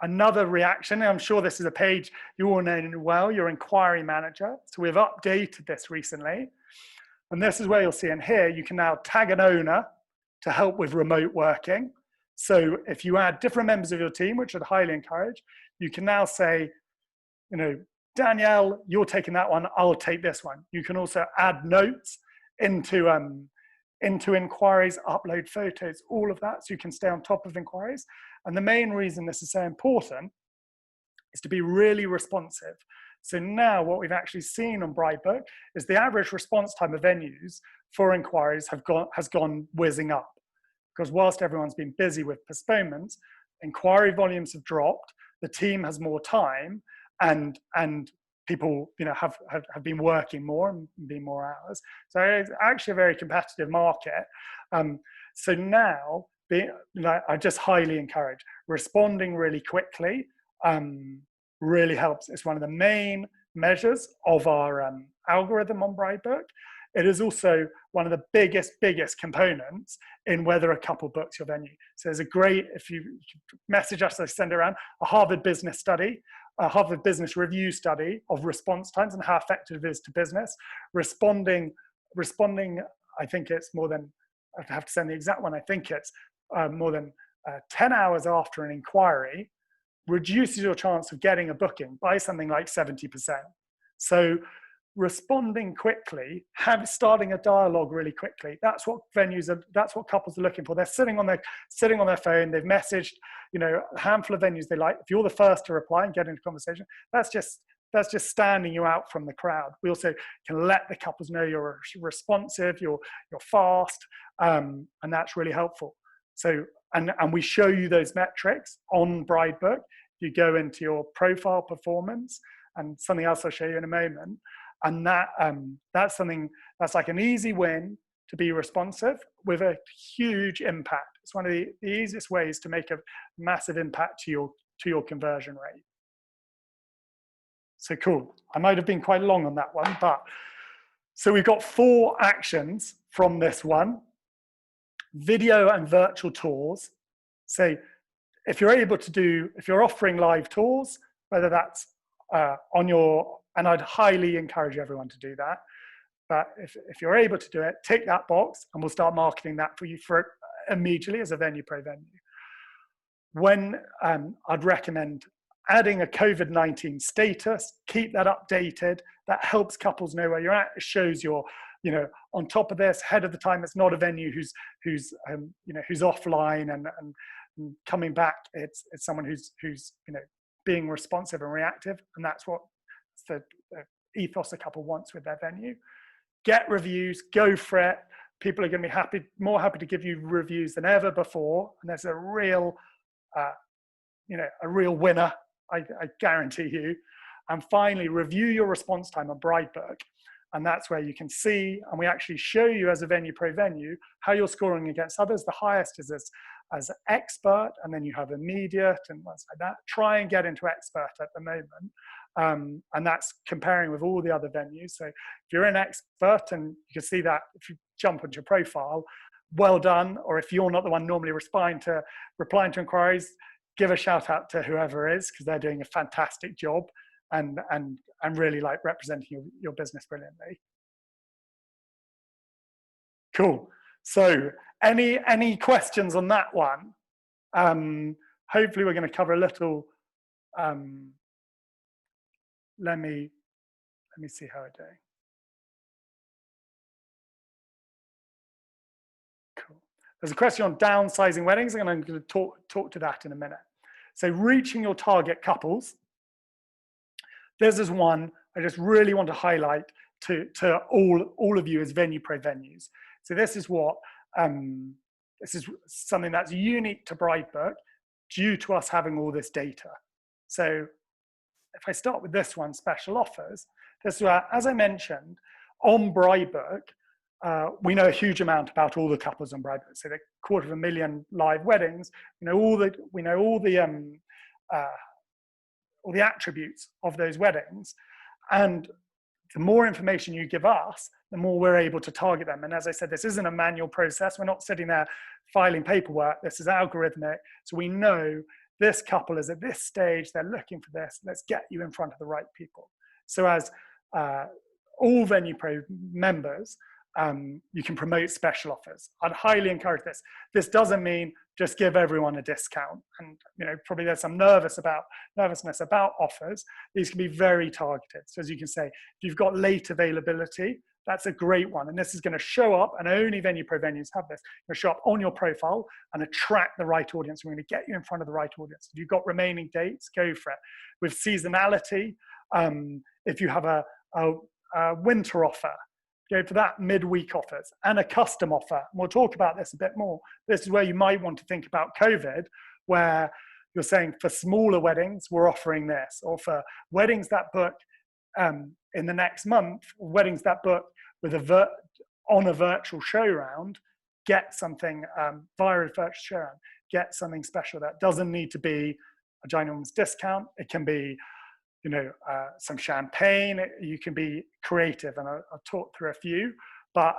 Another reaction, I'm sure this is a page you all know well, your inquiry manager. So we've updated this recently. And this is where you'll see in here, you can now tag an owner to help with remote working. So if you add different members of your team, which I'd highly encourage, you can now say, Danielle, you're taking that one, I'll take this one. You can also add notes into inquiries, upload photos, all of that, so you can stay on top of inquiries. And the main reason this is so important is to be really responsive. So now what we've actually seen on Bridebook is the average response time of venues for inquiries has gone whizzing up. Because whilst everyone's been busy with postponements, inquiry volumes have dropped, the team has more time, and people have been working more and been more hours. So it's actually a very competitive market. So now, I just highly encourage responding really quickly. Really helps. It's one of the main measures of our algorithm on Bridebook. It is also one of the biggest components in whether a couple books your venue. So there's a great, if you message us, I send it around, a Harvard Business study, a Harvard Business Review study of response times and how effective it is to business. Responding, I think it's more than, I have to send the exact one, I think it's more than 10 hours after an inquiry, reduces your chance of getting a booking by something like 70%. So responding quickly, starting a dialogue really quickly, that's what couples are looking for. They're sitting on their phone, they've messaged, a handful of venues they like. If you're the first to reply and get into conversation, that's just standing you out from the crowd. We also can let the couples know you're responsive, you're fast, and that's really helpful. So, and we show you those metrics on Bridebook. You go into your profile performance, and something else I'll show you in a moment. And that's something that's like an easy win to be responsive with a huge impact. It's one of the easiest ways to make a massive impact to your conversion rate. So cool. I might have been quite long on that one, but so we've got 4 actions from this one. Video and virtual tours. So if you're offering live tours, whether that's and I'd highly encourage everyone to do that. But if you're able to do it, tick that box and we'll start marketing that for you immediately as a Venue Pro venue. When I'd recommend adding a COVID-19 status, keep that updated. That helps couples know where you're at. It shows you're, on top of this, ahead of the time. It's not a venue who's offline and coming back. It's someone who's being responsive and reactive, and that's what the ethos a couple wants with their venue. Get reviews, go for it. People are going to be more happy to give you reviews than ever before, and there's a real winner, I guarantee you. And finally, review your response time on Bridebook, and that's where you can see, and we actually show you as a Venue Pro venue how you're scoring against others. The highest is as expert, and then you have immediate and ones like that. Try and get into expert at the moment. And that's comparing with all the other venues. So if you're in expert, and you can see that if you jump onto your profile, well done. Or if you're not the one normally replying to inquiries, give a shout out to whoever is, because they're doing a fantastic job and really like representing your business brilliantly. Cool. So any questions on that one? Hopefully we're going to cover a little. Let me see how we're doing. Cool. There's a question on downsizing weddings, and I'm going to talk to that in a minute. So reaching your target couples. This is one I just really want to highlight to all of you as Venue Pro venues. So this is what this is something that's unique to Bridebook due to us having all this data. So if I start with this one, special offers, this is where, as I mentioned, on Bridebook, we know a huge amount about all the couples on Bridebook. So the 250,000 live weddings, we know all the attributes of those weddings. And the more information you give us, the more we're able to target them. And as I said, this isn't a manual process. We're not sitting there filing paperwork. This is algorithmic. So we know this couple is at this stage, they're looking for this. Let's get you in front of the right people. So as all Venue Pro members, you can promote special offers. I'd highly encourage this. This doesn't mean just give everyone a discount. And probably there's some nervousness about offers. These can be very targeted. So as you can say, if you've got late availability, that's a great one. And this is going to show up, and only Venue Pro venues have this. It'll show up on your profile and attract the right audience. We're going to get you in front of the right audience. If you've got remaining dates, go for it. With seasonality, if you have a winter offer, go for that midweek offers and a custom offer. And we'll talk about this a bit more. This is where you might want to think about COVID, where you're saying for smaller weddings, we're offering this, or for weddings that book in the next month, weddings that book with on a virtual show round, get something via a virtual show round, get something special. That doesn't need to be a ginormous discount. It can be some champagne. You can be creative, and I'll talk through a few, but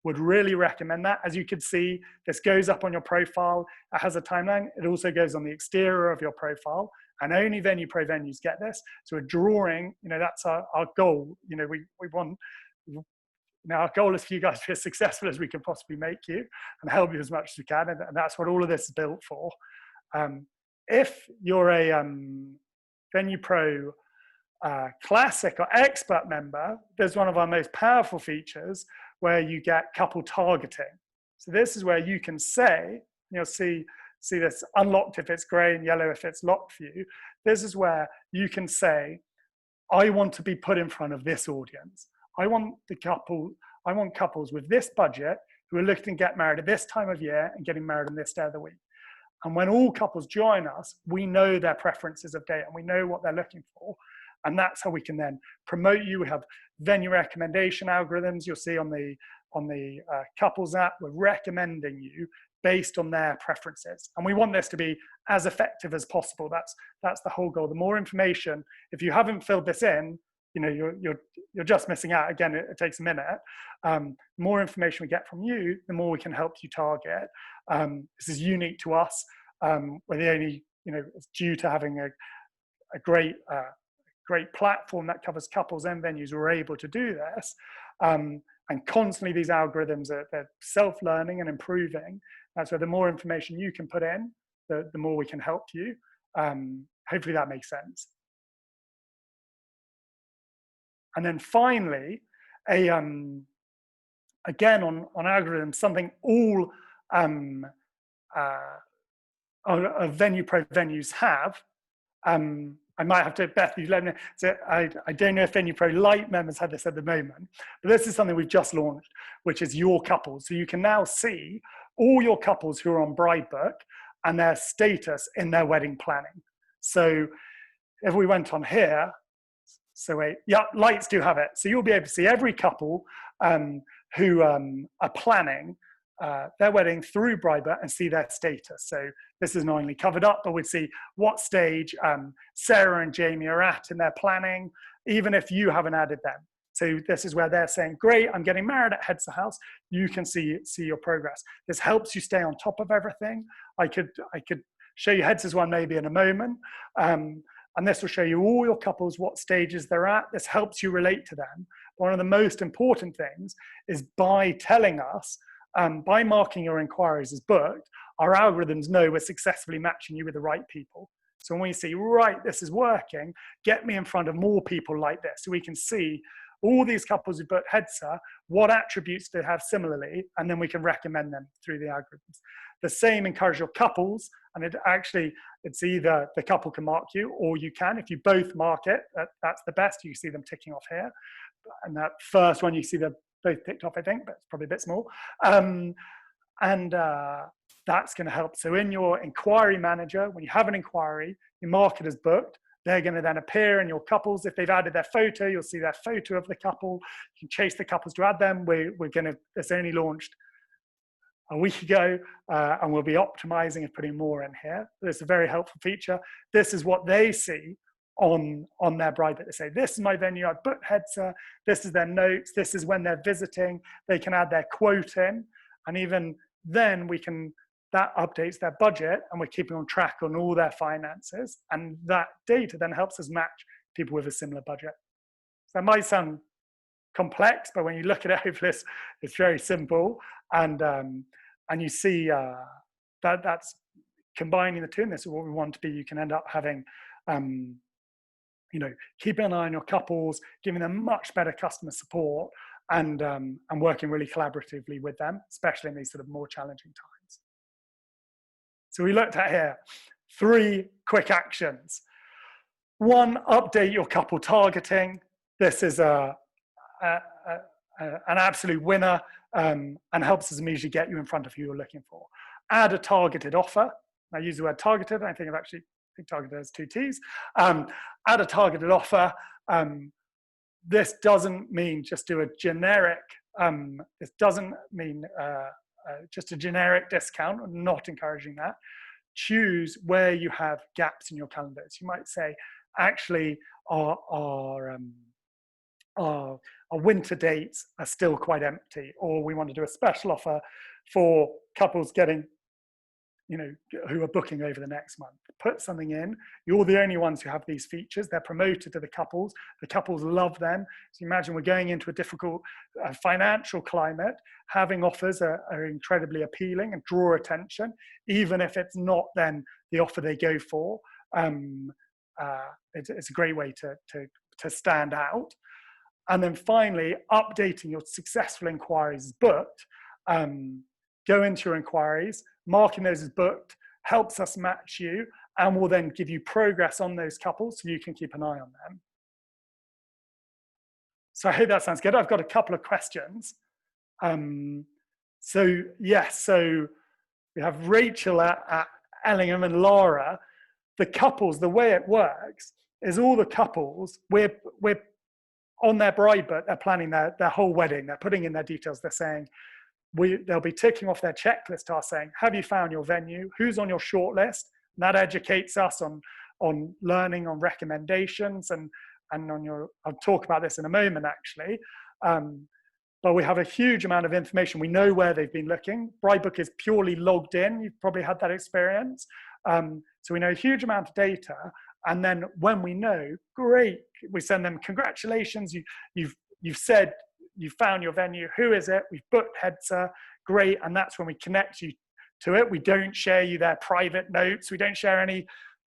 would really recommend that. As you can see, this goes up on your profile. It has a timeline. It also goes on the exterior of your profile, and only Venue Pro venues get this. So we're drawing, that's our goal. We want, our goal is for you guys to be as successful as we can possibly make you and help you as much as we can, and that's what all of this is built for. If you're a Venue Pro Classic or Expert member, there's one of our most powerful features where you get couple targeting. So this is where you can say, you'll see this unlocked if it's gray and yellow if it's locked for you. This is where you can say, I want to be put in front of this audience. I want couples with this budget who are looking to get married at this time of year and getting married on this day of the week. And when all couples join us, we know their preferences of date and we know what they're looking for. And that's how we can then promote you. We have venue recommendation algorithms you'll see on the couples app. We're recommending you based on their preferences. And we want this to be as effective as possible. That's the whole goal. The more information, if you haven't filled this in, you're just missing out. Again, it takes a minute. The more information we get from you, the more we can help you target. This is unique to us. We're the only, it's due to having a great platform that covers couples and venues. We're able to do this. And constantly these algorithms they're self-learning and improving. So the more information you can put in, the more we can help you. Hopefully that makes sense. And then finally, again on algorithms, something all Venue Pro venues have. I might have to, Beth, you let me know. So I don't know if Venue Pro Lite members have this at the moment, but this is something we've just launched, which is your couples. So you can now see all your couples who are on Bridebook and their status in their wedding planning. So if we went on here, lights do have it. So you'll be able to see every couple who are planning their wedding through Bridebook and see their status. So this is not only covered up, but we'd see what stage Sarah and Jamie are at in their planning, even if you haven't added them. So this is where they're saying, great, I'm getting married at Hedsor House. You can see your progress. This helps you stay on top of everything. I could show you Hedsor's one maybe in a moment. And this will show you all your couples, what stages they're at. This helps you relate to them. One of the most important things is by telling us, by marking your inquiries as booked, our algorithms know we're successfully matching you with the right people. So when we see, right, this is working, get me in front of more people like this, so we can see all these couples who booked Hedsor, what attributes they have similarly, and then we can recommend them through the algorithms. The same encourage your couples, and it's either the couple can mark you, or you can, if you both mark it, that's the best. You see them ticking off here. And that first one, you see them both ticked off, I think, but it's probably a bit small. That's going to help. So in your inquiry manager, when you have an inquiry, you mark it as booked. They're going to then appear in your couples. If they've added their photo, you'll see their photo of the couple. You can chase the couples to add them. It's only launched a week ago, and we'll be optimizing and putting more in here. It's a very helpful feature. This is what they see on their Bridebook. They say, this is my venue, I booked Hedsor, this is their notes, this is when they're visiting. They can add their quote in, and even then that updates their budget, and we're keeping on track on all their finances. And that data then helps us match people with a similar budget. So that might sound complex, but when you look at it over this, it's very simple. And you see that's combining the two, and this is what we want to be. You can end up having, keeping an eye on your couples, giving them much better customer support, and working really collaboratively with them, especially in these sort of more challenging times. So we looked at here 3 quick actions. 1, update your couple targeting. This is an absolute winner, and helps us immediately get you in front of who you're looking for. Add a targeted offer. I use the word targeted. I think targeted has 2 T's. Add a targeted offer. This doesn't mean just do a generic. This doesn't mean just a generic discount. I'm not encouraging that. Choose where you have gaps in your calendars. You might say, actually, our winter dates are still quite empty, or we want to do a special offer for couples getting, who are booking over the next month. Put something in. You're the only ones who have these features. They're promoted to the couples. The couples love them. So imagine we're going into a difficult financial climate. Having offers are incredibly appealing and draw attention, even if it's not then the offer they go for. It's a great way to stand out. And then finally, updating your successful inquiries booked. Go into your inquiries, marking those as booked, helps us match you, and will then give you progress on those couples so you can keep an eye on them. So I hope that sounds good. I've got a couple of questions. So we have Rachel at Ellingham and Laura. The couples, the way it works is all the couples, we're on their Bridebook, they're planning their whole wedding. They're putting in their details. They're saying, they'll be ticking off their checklist task saying, have you found your venue? Who's on your shortlist? And that educates us on learning, on recommendations, and I'll talk about this in a moment, actually. But we have a huge amount of information. We know where they've been looking. Bridebook is purely logged in. You've probably had that experience. So we know a huge amount of data. And then when we know, great, we send them, congratulations, you've said you found your venue. Who is it? We've booked Hedsor. Great. And that's when we connect you to it. We don't share you their private notes. We don't share any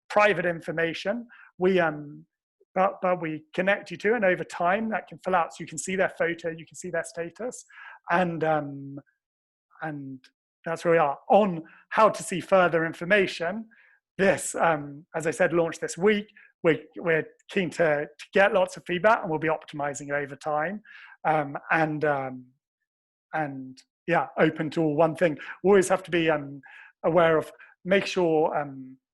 private information. But we connect you to, and over time that can fill out so you can see their photo, you can see their status, and that's where we are. On how to see further information, this, as I said, launched this week. We're keen to get lots of feedback, and we'll be optimizing it over time. And yeah, open to all. One thing we always have to be aware of, make sure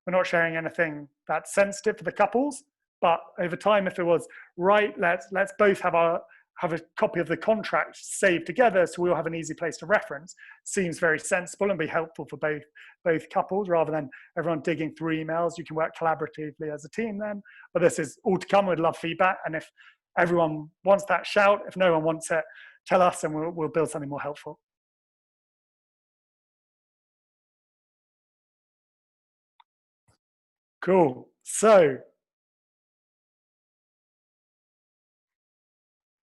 we're not sharing anything that's sensitive for the couples. But over time, if it was right, let's both have a copy of the contract saved together, so we'll have an easy place to reference. Seems very sensible and be helpful for both couples, rather than everyone digging through emails. You can work collaboratively as a team then. But this is all to come. We'd love feedback, and if everyone wants that, shout. If no one wants it, tell us, and we'll build something more helpful. Cool. So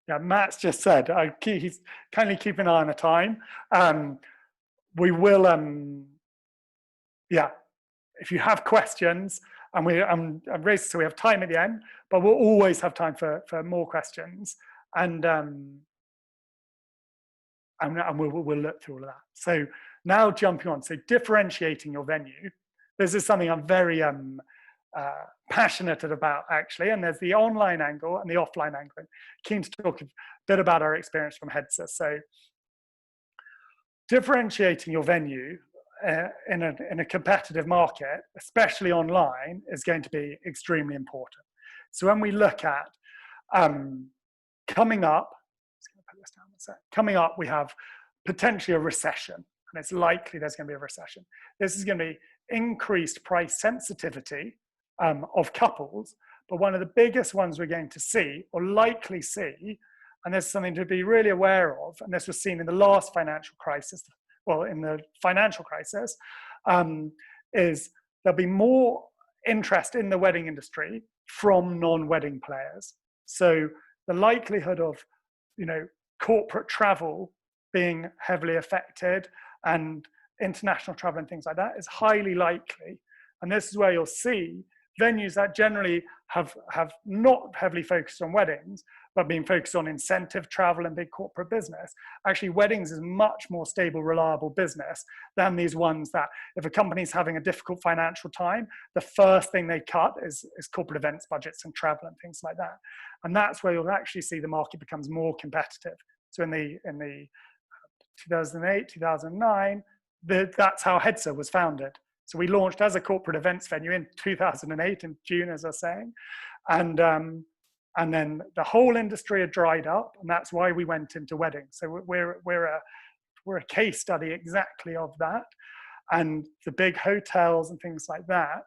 yeah, Matt's just said, he's kindly keeping an eye on the time. We will yeah, if you have questions, and I'm raised, so we have time at the end, but we'll always have time for more questions, and we'll look through all of that. So now jumping on, so differentiating your venue. This is something I'm very passionate about, actually, and there's the online angle and the offline angle. Keen to talk a bit about our experience from Hedsor. So differentiating your venue in a competitive market, especially online, is going to be extremely important. So when we look at coming up, coming up, we have potentially a recession, and it's likely there's going to be a recession. This is going to be increased price sensitivity of couples, but one of the biggest ones we're going to see, or likely see, and there's something to be really aware of, and this was seen in the last financial crisis, well, in the financial crisis, is there'll be more interest in the wedding industry from non-wedding players. So the likelihood of, corporate travel being heavily affected and international travel and things like that is highly likely. And this is where you'll see venues that generally have not heavily focused on weddings, but being focused on incentive travel and big corporate business. Actually, weddings is much more stable, reliable business than these ones that if a company's having a difficult financial time, the first thing they cut is corporate events budgets and travel and things like that. And that's where you'll actually see the market becomes more competitive. So in the 2008, 2009, that's how Hedsor was founded. So we launched as a corporate events venue in 2008 in June, as I was saying, and then the whole industry had dried up, and that's why we went into weddings. So we're a case study exactly of that, and the big hotels and things like that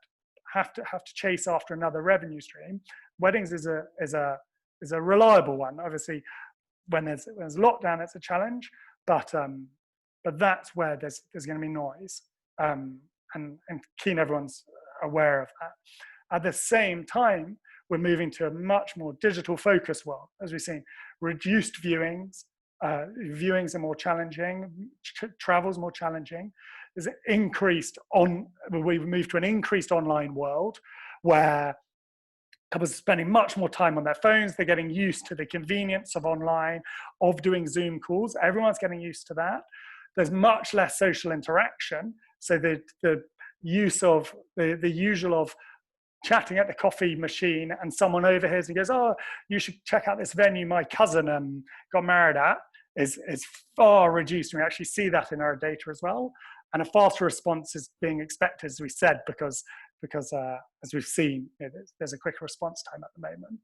have to chase after another revenue stream. Weddings is a reliable one. Obviously, when there's lockdown, it's a challenge, but that's where there's going to be noise. And keen everyone's aware of that. At the same time, we're moving to a much more digital focused world, as we've seen. Reduced viewings, viewings are more challenging, travel's more challenging. We've moved to an increased online world where couples are spending much more time on their phones. They're getting used to the convenience of online, of doing Zoom calls. Everyone's getting used to that. There's much less social interaction. So the use of the usual of chatting at the coffee machine and someone overhears and goes, "Oh, you should check out this venue my cousin got married at," is far reduced. We actually see that in our data as well. And a faster response is being expected, as we said, because as we've seen, there's a quicker response time at the moment.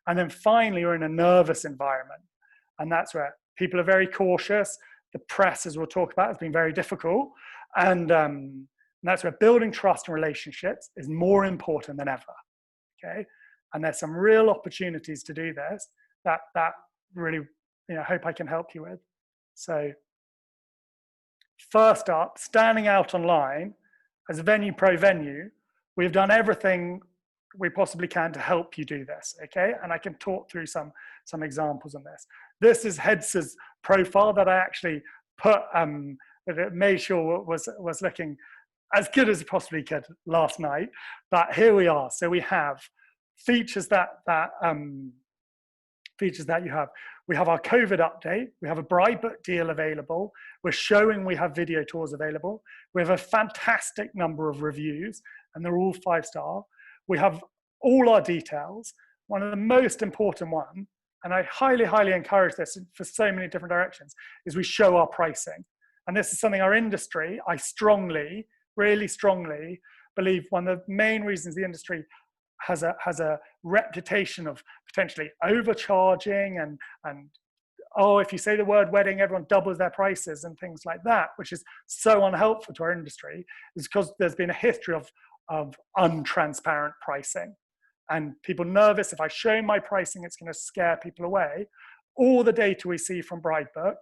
And then finally, we're in a nervous environment. And that's where people are very cautious. The press, as we'll talk about, has been very difficult. And that's where building trust and relationships is more important than ever, okay? And there's some real opportunities to do this that really, hope I can help you with. So first up, standing out online as a venue pro venue, we've done everything we possibly can to help you do this, okay? And I can talk through some examples on this. This is Hedsor's profile that I actually put, that it made sure was looking as good as it possibly could last night. But here we are. So we have features that you have. We have our COVID update. We have a Bridebook deal available. We're showing we have video tours available. We have a fantastic number of reviews, and they're all 5-star. We have all our details. One of the most important one, and I highly, highly encourage this for so many different directions, is we show our pricing. And this is something our industry, I strongly, really strongly believe one of the main reasons the industry has a reputation of potentially overcharging and if you say the word wedding, everyone doubles their prices and things like that, which is so unhelpful to our industry, is because there's been a history of untransparent pricing. And people nervous, if I show my pricing, it's going to scare people away. All the data we see from Bridebook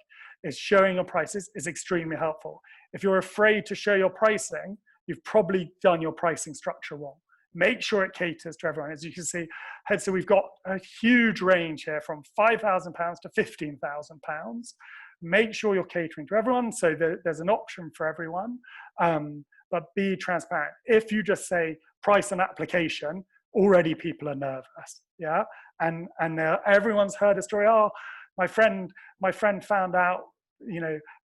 is showing your prices is extremely helpful. If you're afraid to show your pricing, you've probably done your pricing structure wrong. Make sure it caters to everyone. As you can see, Hedsor, we've got a huge range here from £5,000 to £15,000. make sure you're catering to everyone, so there's an option for everyone, but be transparent. If you just say price and application, already people are nervous, yeah? And everyone's heard a story, oh, my friend found out,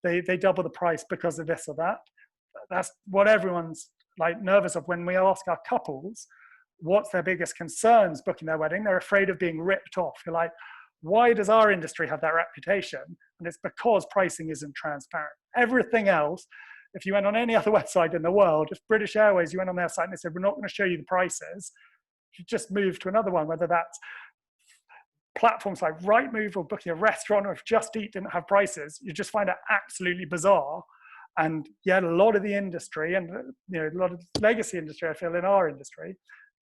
they double the price because of this or that. That's what everyone's like nervous of. When we ask our couples what's their biggest concerns booking their wedding, they're afraid of being ripped off. You're like, why does our industry have that reputation? And it's because pricing isn't transparent. Everything else, if you went on any other website in the world, if British Airways, you went on their site and they said, we're not going to show you the prices, you just move to another one, whether that's platforms like Rightmove or booking a restaurant, or if Just Eat didn't have prices, you just find it absolutely bizarre. And yet a lot of the industry, and a lot of legacy industry, I feel in our industry,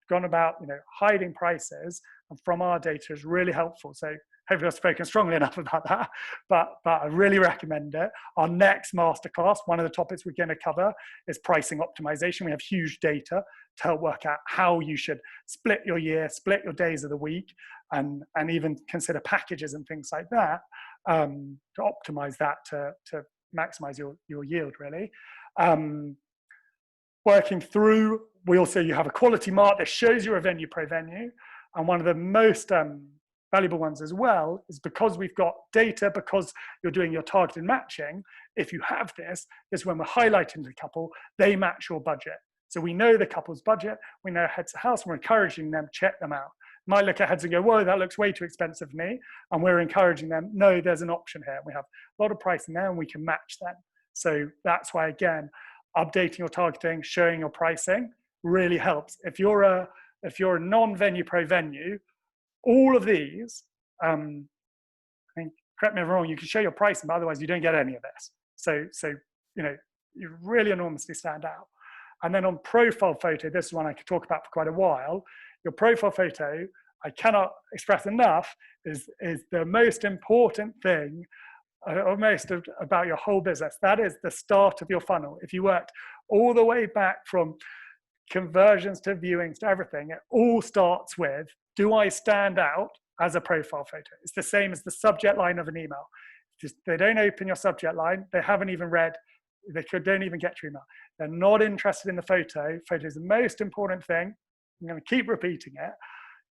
gone about hiding prices, and from our data is really helpful. So hopefully I've spoken strongly enough about that, but I really recommend it. Our next masterclass, one of the topics we're going to cover is pricing optimization. We have huge data to help work out how you should split your year, split your days of the week, and even consider packages and things like that, to optimize that to maximize your yield, really. Working through, you have a quality mark that shows you're a venue pro venue. And one of the most valuable ones as well is because we've got data, because you're doing your targeted matching. If you have this is when we're highlighting the couple, they match your budget. So we know the couple's budget, we know Hedsor House, we're encouraging them, check them out. Might look at Heads and go, whoa, that looks way too expensive for me. And we're encouraging them, no, there's an option here. We have a lot of pricing there and we can match them. So that's why, again, updating your targeting, showing your pricing really helps. If you're a non-venue pro venue, all of these, I think, correct me if I'm wrong, you can show your pricing, but otherwise you don't get any of this. So you really enormously stand out. And then on profile photo, this is one I could talk about for quite a while. Your profile photo, I cannot express enough, is the most important thing about your whole business. That is the start of your funnel. If you worked all the way back from conversions to viewings to everything, it all starts with, do I stand out as a profile photo? It's the same as the subject line of an email. Just, they don't open your subject line, they haven't even read, don't even get your email. They're not interested in the photo. Photo is the most important thing. I'm going to keep repeating it.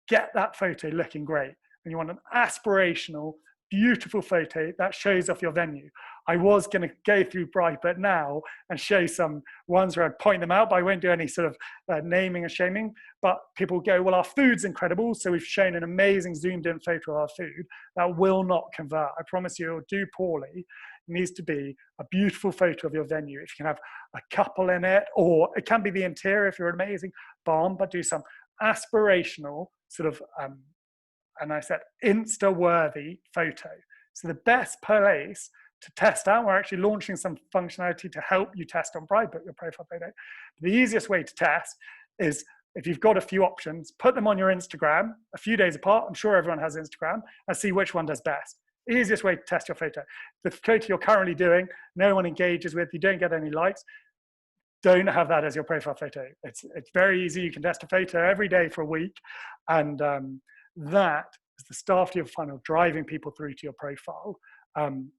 Get that photo looking great. And you want an aspirational, beautiful photo that shows off your venue. I was going to go through Bridebook now and show some ones where I'd point them out, but I won't do any sort of naming and shaming. But people go, well, our food's incredible, so we've shown an amazing zoomed in photo of our food. That will not convert. I promise you, it'll do poorly. It needs to be a beautiful photo of your venue. If you can have a couple in it, or it can be the interior if you're an amazing barn, but do some aspirational sort of, and I said, Insta-worthy photo. So the best place to test out, we're actually launching some functionality to help you test on Bridebook, your profile photo. The easiest way to test is, if you've got a few options, put them on your Instagram a few days apart. I'm sure everyone has Instagram, and see which one does best. Easiest way to test your photo. The photo you're currently doing, no one engages with, you don't get any likes, don't have that as your profile photo. It's very easy. You can test a photo every day for a week, and that is the start of your funnel, driving people through to your profile.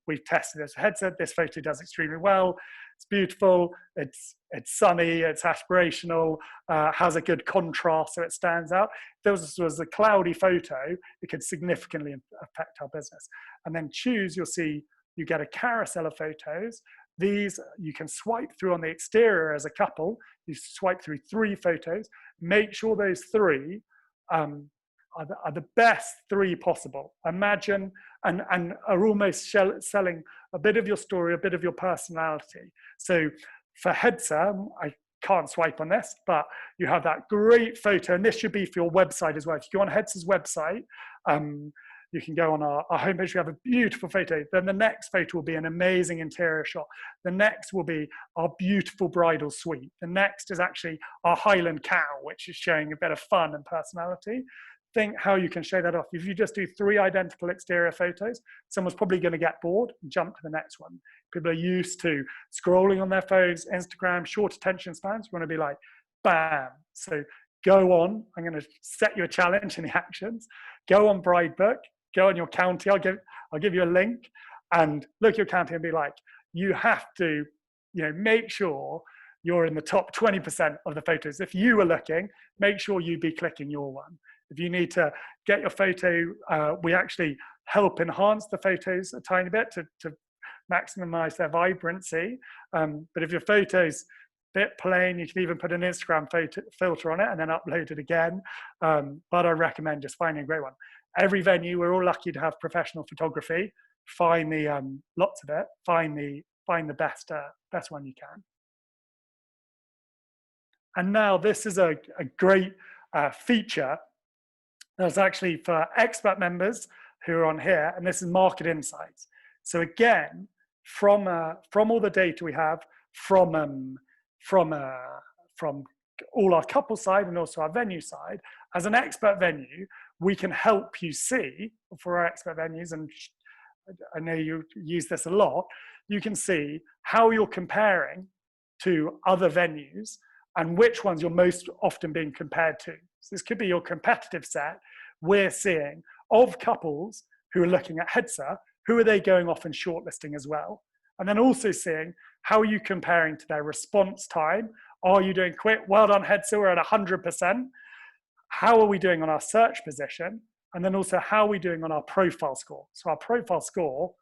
We've tested this. Hedsor, this photo does extremely well. It's beautiful. It's sunny. It's aspirational. Has a good contrast, so it stands out. If this was a cloudy photo, it could significantly affect our business. And then choose. You'll see you get a carousel of photos. These you can swipe through on the exterior as a couple. You swipe through 3 photos. Make sure those 3 are the best 3 possible. Imagine and are almost selling a bit of your story, a bit of your personality. So for Hedsor, I can't swipe on this, but you have that great photo, and this should be for your website as well. If you go on Hedsor's website, you can go on our homepage. We have a beautiful photo. Then the next photo will be an amazing interior shot. The next will be our beautiful bridal suite. The next is actually our Highland cow, which is showing a bit of fun and personality. Think how you can show that off. If you just do 3 identical exterior photos, someone's probably going to get bored and jump to the next one. People are used to scrolling on their phones, Instagram, short attention spans. We want to be like, bam. So go on. I'm going to set you a challenge in the actions. Go on Bridebook. Go on your county. I'll give you a link. and look at your campaign and be like, you have to, make sure you're in the top 20% of the photos. If you were looking, make sure you be clicking your one. If you need to get your photo, we actually help enhance the photos a tiny bit to maximize their vibrancy. But if your photo's a bit plain, you can even put an Instagram filter on it and then upload it again. But I recommend just finding a great one. Every venue, we're all lucky to have professional photography. Find the lots of it. Find the best one you can. And now this is a great feature that's actually for expert members who are on here, and this is market insights. So again, from all the data we have from all our couple side and also our venue side, as an expert venue, we can help you see, for our expert venues, and I know you use this a lot, you can see how you're comparing to other venues and which ones you're most often being compared to. So this could be your competitive set. We're seeing of couples who are looking at Hedsor, who are they going off and shortlisting as well? And then also seeing how are you comparing to their response time? Are you doing quick? Well done, Hedsor, we're at 100%. How are we doing on our search position? And then also how are we doing on our profile score? So our profile score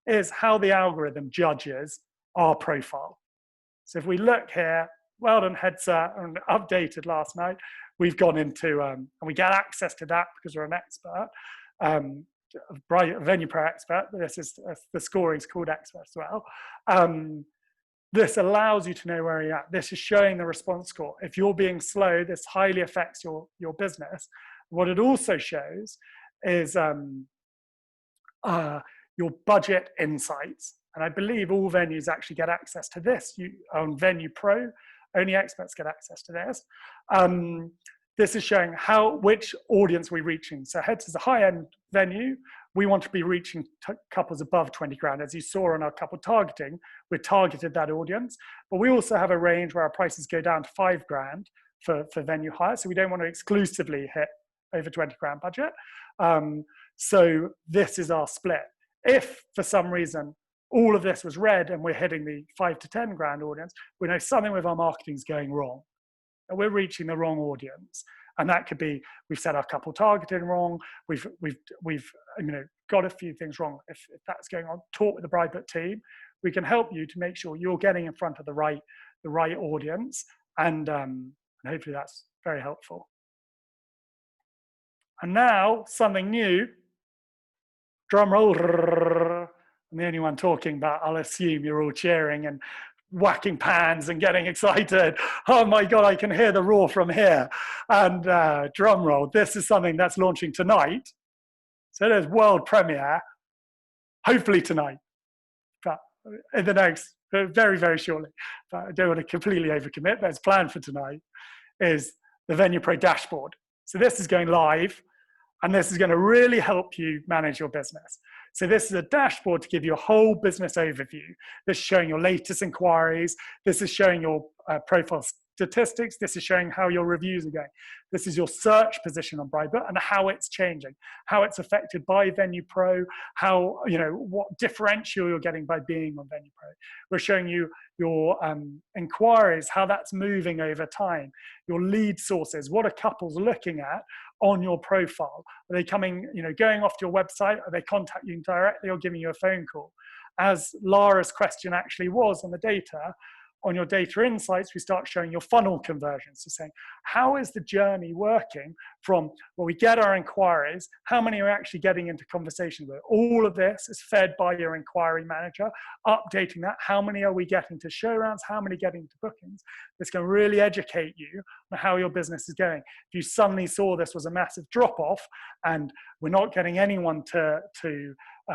is how the algorithm judges our profile. So if we look here, well done, Hedsor, and updated last night. We've gone into, and we get access to that because we're an expert, Venue Pro expert. This is the scoring's called expert as well. This allows you to know where you're at. This is showing the response score. If you're being slow, this highly affects your business. What it also shows is your budget insights. And I believe all venues actually get access to this. On Venue Pro, only experts get access to this. This is showing which audience we're reaching. So Hedsor is a high-end venue. We want to be reaching couples above 20 grand. As you saw on our couple targeting, we targeted that audience. But we also have a range where our prices go down to 5 grand for venue hire. So we don't want to exclusively hit over 20 grand budget. So this is our split. If for some reason all of this was red and we're hitting the 5 to 10 grand audience, we know something with our marketing is going wrong. And we're reaching the wrong audience. And that could be, we've set our couple targeting wrong. We've got a few things wrong. If that's going on, talk with the Bridebook team. We can help you to make sure you're getting in front of the right audience. And hopefully that's very helpful. And now something new. Drum roll. I'm the only one talking, but I'll assume you're all cheering and whacking pans and getting excited. Oh my God, I can hear the roar from here. And drum roll, this is something that's launching tonight. So there's world premiere, hopefully tonight, but in the next, very, very shortly. But I don't want to completely overcommit, but it's planned for tonight, is the Venue Pro dashboard. So this is going live, and this is going to really help you manage your business. So this is a dashboard to give you a whole business overview. This is showing your latest inquiries. This is showing your profile statistics. This is showing how your reviews are going. This is your search position on Bridebook and how it's changing, how it's affected by Venue Pro, how, what differential you're getting by being on Venue Pro. We're showing you your inquiries, how that's moving over time, your lead sources, what are couples looking at on your profile? Are they coming, going off to your website? Are they contacting you directly or giving you a phone call? As Lara's question actually was on the data, on your data insights, we start showing your funnel conversions. So saying, how is the journey working from when we get our inquiries, how many are actually getting into conversation with? All of this is fed by your inquiry manager, updating that. How many are we getting to show rounds? How many getting to bookings? It's going to really educate you on how your business is going. If you suddenly saw this was a massive drop off and we're not getting anyone to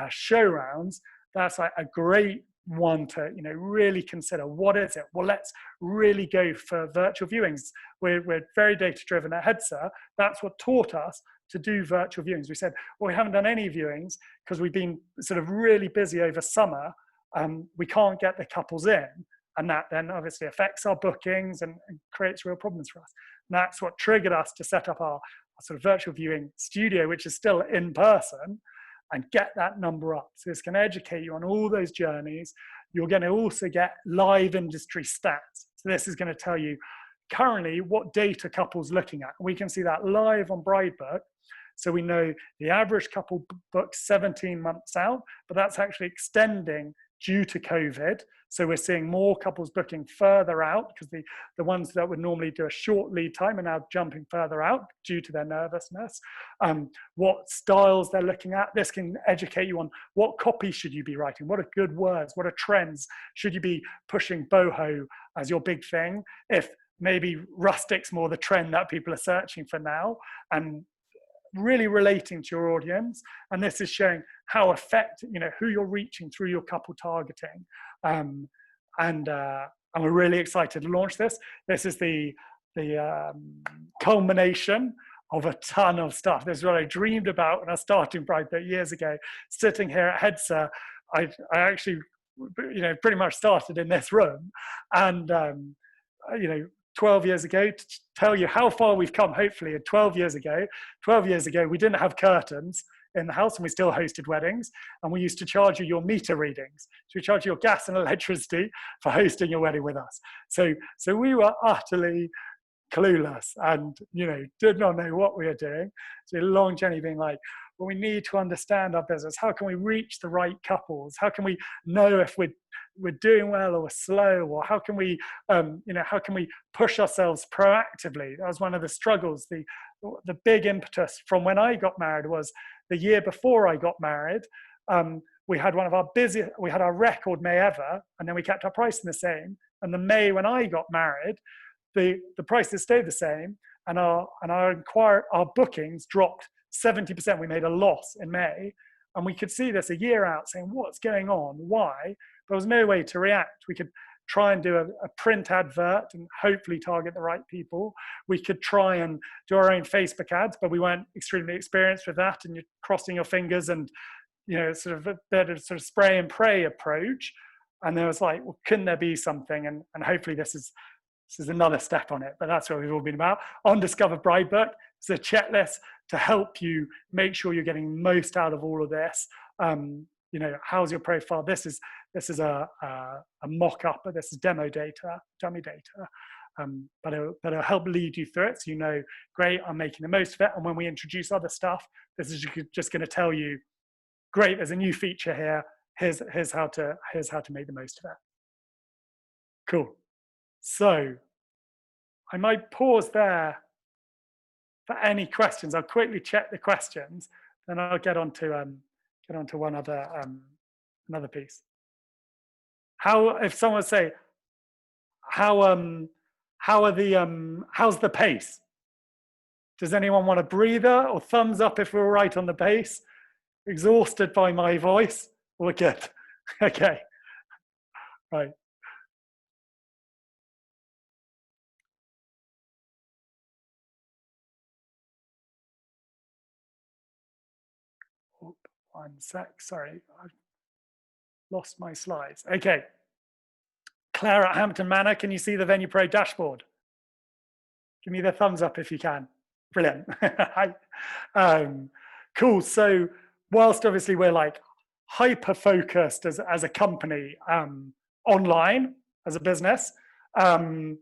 show rounds, that's like a great one to really consider. What is it? Well, let's really go for virtual viewings. We're very data driven at Hedsor. That's what taught us to do virtual viewings. We said, well, we haven't done any viewings because we've been sort of really busy over summer. We can't get the couples in, and that then obviously affects our bookings and creates real problems for us. And that's what triggered us to set up our sort of virtual viewing studio, which is still in person. and get that number up. So it's going to educate you on all those journeys. You're going to also get live industry stats. So this is going to tell you currently what data couples looking at. We can see that live on Bridebook. So we know the average couple books 17 months out, but that's actually extending due to COVID. So we're seeing more couples booking further out because the ones that would normally do a short lead time are now jumping further out due to their nervousness. What styles they're looking at. This can educate you on what copy should you be writing, what are good words, what are trends. Should you be pushing boho as your big thing? If maybe rustic's more the trend that people are searching for now, and really relating to your audience. And this is showing how who you're reaching through your couple targeting. And we're really excited to launch this. This is the culmination of a ton of stuff. This is what I dreamed about when I was starting Bridebook years ago. Sitting here at Hedsor, I actually, pretty much started in this room. And, 12 years ago, to tell you how far we've come, hopefully, 12 years ago, we didn't have curtains in the house and we still hosted weddings. And we used to charge you your meter readings. So we charge you your gas and electricity for hosting your wedding with us. So we were utterly clueless and, did not know what we were doing. So a long journey being like, well, we need to understand our business. How can we reach the right couples? How can we know if we're doing well or we're slow? Or how can we, push ourselves proactively? That was one of the struggles. The big impetus from when I got married was the year before I got married. We had we had our record May ever, and then we kept our pricing the same. And the May when I got married, the prices stayed the same, and our bookings dropped 70%. We made a loss in May, and we could see this a year out, saying, what's going on? Why? There was no way to react. We could try and do a print advert and hopefully target the right people. We could try and do our own Facebook ads, but we weren't extremely experienced with that, and you're crossing your fingers and, sort of a bit of sort of spray and pray approach. And there was like, well, couldn't there be something? And hopefully this is another step on it, but that's what we've all been about. On Discover Bridebook, it's a checklist to help you make sure you're getting most out of all of this. How's your profile? This is a mock-up, but this is dummy data. But it'll help lead you through it. So great, I'm making the most of it. And when we introduce other stuff, this is just going to tell you, great, there's a new feature here. Here's how to make the most of it. Cool. So I might pause there for any questions. I'll quickly check the questions, then I'll get on to one other another piece. If someone say, how's the pace? Does anyone want a breather or thumbs up if we're right on the pace? Exhausted by my voice? We're good. Okay. Right. One sec, sorry, I've lost my slides. Okay. Claire at Hampton Manor, can you see the Venue Pro dashboard? Give me the thumbs up if you can. Brilliant. Cool. So whilst obviously we're like hyper focused as a company online as a business, going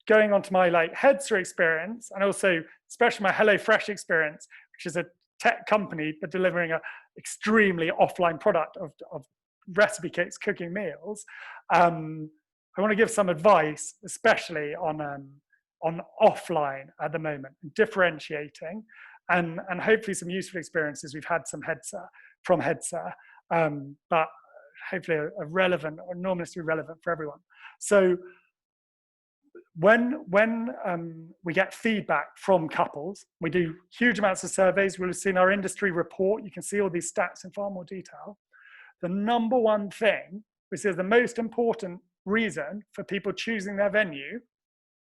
on to my Hedsor experience, and also especially my HelloFresh experience, which is a tech company but delivering an extremely offline product of recipe kits, cooking meals. I want to give some advice, especially on offline at the moment, differentiating, and hopefully some useful experiences. We've had some from Hedsor, but hopefully are relevant or enormously relevant for everyone. So when we get feedback from couples, we do huge amounts of surveys. We'll have seen our industry report. You can see all these stats in far more detail. The number one thing, which is the most important reason for people choosing their venue,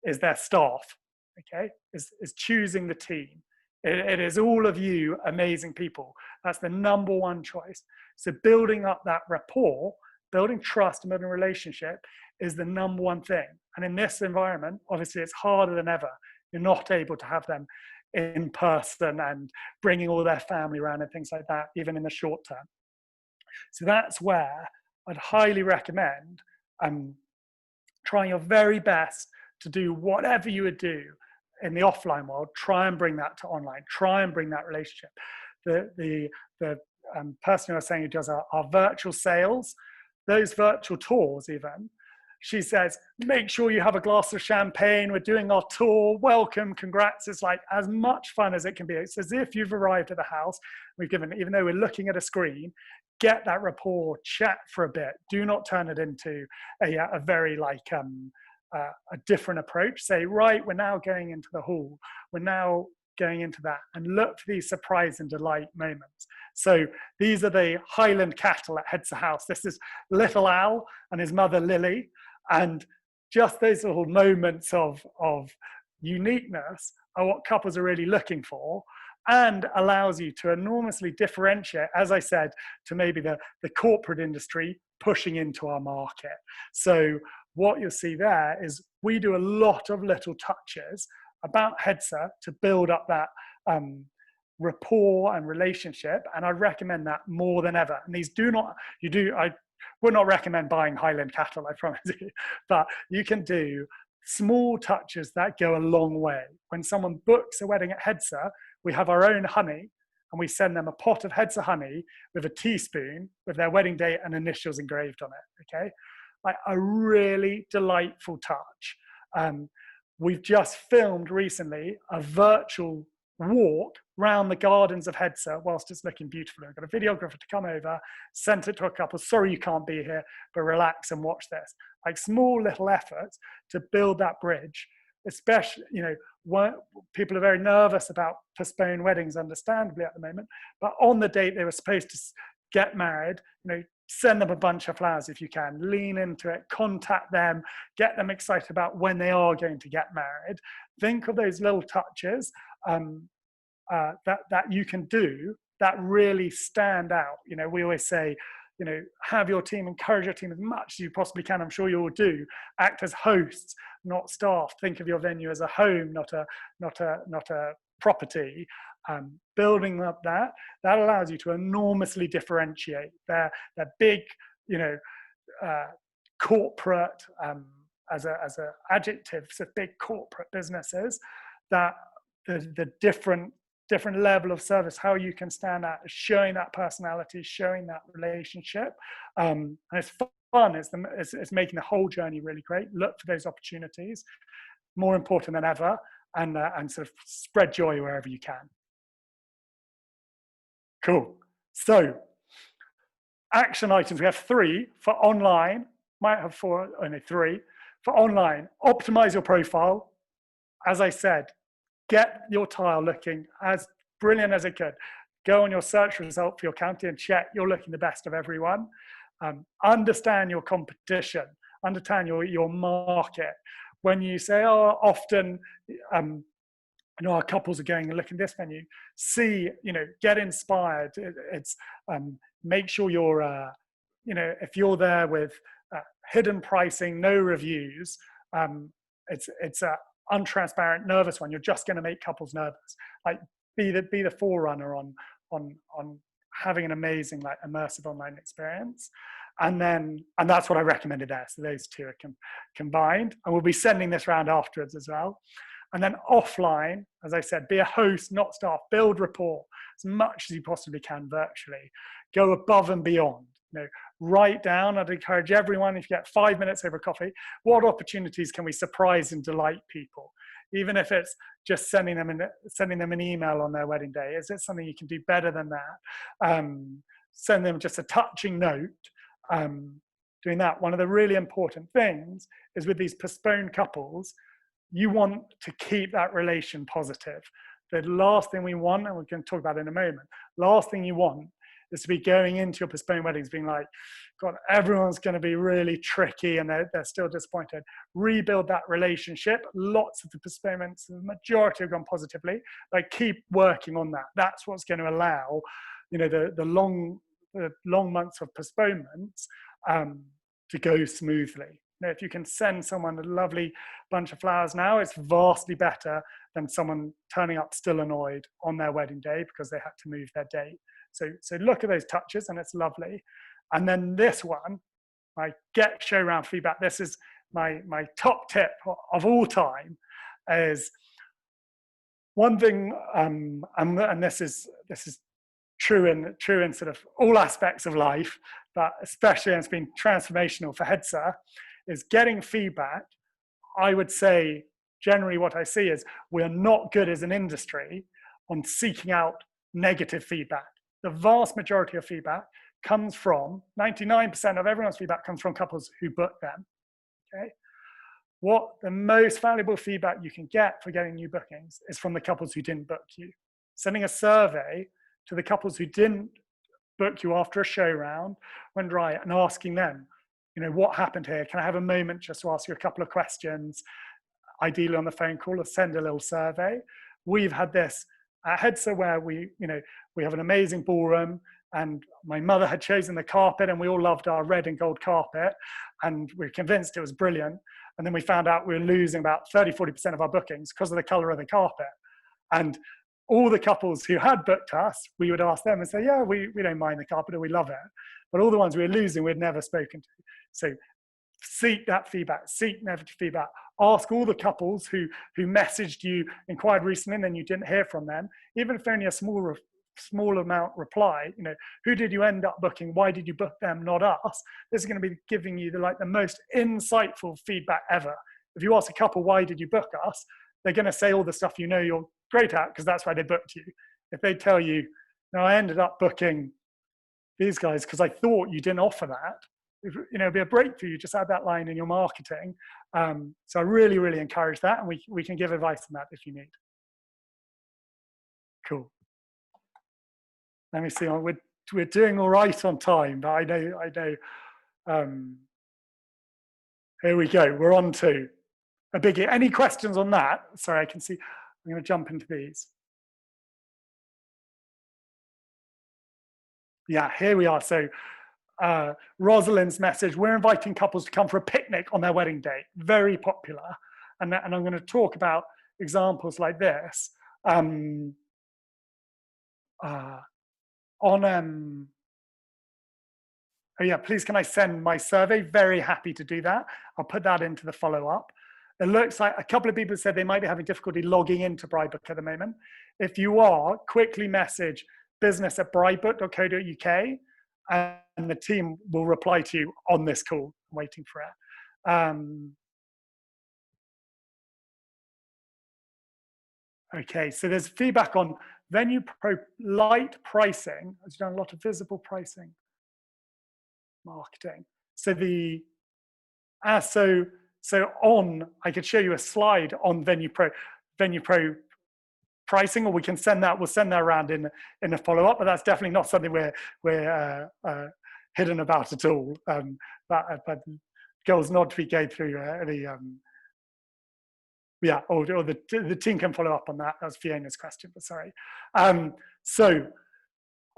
is their staff, okay? Is choosing the team. It is all of you amazing people. That's the number one choice. So building up that rapport, building trust and building a relationship is the number one thing. And in this environment, obviously it's harder than ever. You're not able to have them in person and bringing all their family around and things like that, even in the short term. So that's where I'd highly recommend trying your very best to do whatever you would do in the offline world. Try and bring that to online. Try and bring that relationship. The person who I was saying who does our virtual sales, those virtual tours even, she says, make sure you have a glass of champagne. We're doing our tour. Welcome, congrats. It's like as much fun as it can be. It's as if you've arrived at the house. We've given, even though we're looking at a screen, get that rapport, chat for a bit. Do not turn it into a very like a different approach. Say, right, we're now going into the hall. We're now going into that, and look for these surprise and delight moments. So these are the Highland cattle at Hedsor House. This is little Al and his mother Lily, and just those little moments of uniqueness are what couples are really looking for, and allows you to enormously differentiate, as I said, to maybe the corporate industry pushing into our market. So what you'll see there is we do a lot of little touches about Hedsor to build up that rapport and relationship, and I recommend that more than ever. And these I would not recommend buying Highland cattle, I promise you, but you can do small touches that go a long way. When someone books a wedding at Hedsor, we have our own honey, and we send them a pot of Hedsor honey with a teaspoon with their wedding date and initials engraved on it, okay? Like a really delightful touch. We've just filmed recently a virtual walk round the gardens of Hedsor whilst it's looking beautiful. I've got a videographer to come over, sent it to a couple. Sorry you can't be here, but relax and watch this. Like small little efforts to build that bridge, especially, people are very nervous about postponed weddings, understandably at the moment, but on the date they were supposed to get married, send them a bunch of flowers if you can, lean into it, contact them, get them excited about when they are going to get married. Think of those little touches that you can do that really stand out. We always say, have your team, encourage your team as much as you possibly can. I'm sure you all do. Act as hosts, not staff. Think of your venue as a home, not a property. Building up that allows you to enormously differentiate. They're big, corporate, as a adjective, so big corporate businesses, that the different level of service, how you can stand out, showing that personality, showing that relationship, and it's fun. It's making the whole journey really great. Look for those opportunities, more important than ever, and sort of spread joy wherever you can. Cool. So action items, we have 3 for online, might have 4, only 3. For online, optimize your profile. As I said, get your tile looking as brilliant as it could. Go on your search result for your county and check you're looking the best of everyone. Understand your competition, understand your market. When you say, often, our couples are going and looking at this venue, get inspired. It's make sure you're, if you're there with hidden pricing, no reviews, it's a untransparent, nervous one. You're just going to make couples nervous. Like be the forerunner on having an amazing, like, immersive online experience. And that's what I recommended there. So those two are combined, and we'll be sending this round afterwards as well. And then offline, as I said, be a host, not staff. Build rapport as much as you possibly can virtually. Go above and beyond. Write down. I'd encourage everyone, if you get 5 minutes over coffee, what opportunities can we surprise and delight people? Even if it's just sending them an email on their wedding day. Is it something you can do better than that? Send them just a touching note. Doing that. One of the really important things is with these postponed couples, you want to keep that relation positive. The last thing we want, and we're going to talk about it in a moment, last thing you want is to be going into your postponed weddings being like, God, everyone's going to be really tricky and they're still disappointed. Rebuild that relationship. Lots of the postponements, the majority have gone positively, but keep working on that. That's what's going to allow, the long months of postponements to go smoothly. If you can send someone a lovely bunch of flowers now, it's vastly better than someone turning up still annoyed on their wedding day because they had to move their date. So look at those touches, and it's lovely. And then this one, my get show round feedback. This is my top tip of all time. Is one thing, and this is true in sort of all aspects of life, but especially, and it's been transformational for Hedsor, is getting feedback. I would say generally what I see is we're not good as an industry on seeking out negative feedback. The vast majority of feedback comes from, 99% of everyone's feedback comes from couples who book them, okay? What the most valuable feedback you can get for getting new bookings is from the couples who didn't book you. Sending a survey to the couples who didn't book you after a show round, went right, and asking them, what happened here? Can I have a moment just to ask you a couple of questions, ideally on the phone call, or send a little survey? We've had this at Hedsor where we have an amazing ballroom, and my mother had chosen the carpet, and we all loved our red and gold carpet, and we were convinced it was brilliant. And then we found out we were losing about 30-40% of our bookings because of the color of the carpet. And all the couples who had booked us, we would ask them and say, yeah, we don't mind the carpet, or we love it. But all the ones we were losing, we'd never spoken to. So seek that feedback, seek negative feedback. Ask all the couples who messaged you, inquired recently, and then you didn't hear from them, even if only a small amount reply, who did you end up booking? Why did you book them, not us? This is going to be giving you the most insightful feedback ever. If you ask a couple, why did you book us? They're going to say all the stuff you're great at, because that's why they booked you. If they tell you, no, I ended up booking these guys because I thought you didn't offer that, it'd be a breakthrough. You just add that line in your marketing. So I really, really encourage that, and we can give advice on that if you need. Cool. Let me see. We're doing all right on time, but I know. Here we go. We're on to a biggie. Any questions on that? Sorry, I can see. I'm going to jump into these. Yeah, here we are. So Rosalind's message, we're inviting couples to come for a picnic on their wedding day. Very popular. And I'm going to talk about examples like this. Oh yeah, please can I send my survey? Very happy to do that. I'll put that into the follow-up. It looks like a couple of people said they might be having difficulty logging into Bridebook at the moment. If you are, quickly message business@bridebook.co.uk and the team will reply to you on this call. I'm waiting for it. Okay, so there's feedback on Venue Pro light pricing. I've done a lot of visible pricing marketing. So I could show you a slide on Venue Pro pricing, or we can send that. We'll send that around in a follow-up. But that's definitely not something we're hidden about at all. But girls nod to go through yeah, or the team can follow up on that. That's Fiona's question, but sorry. So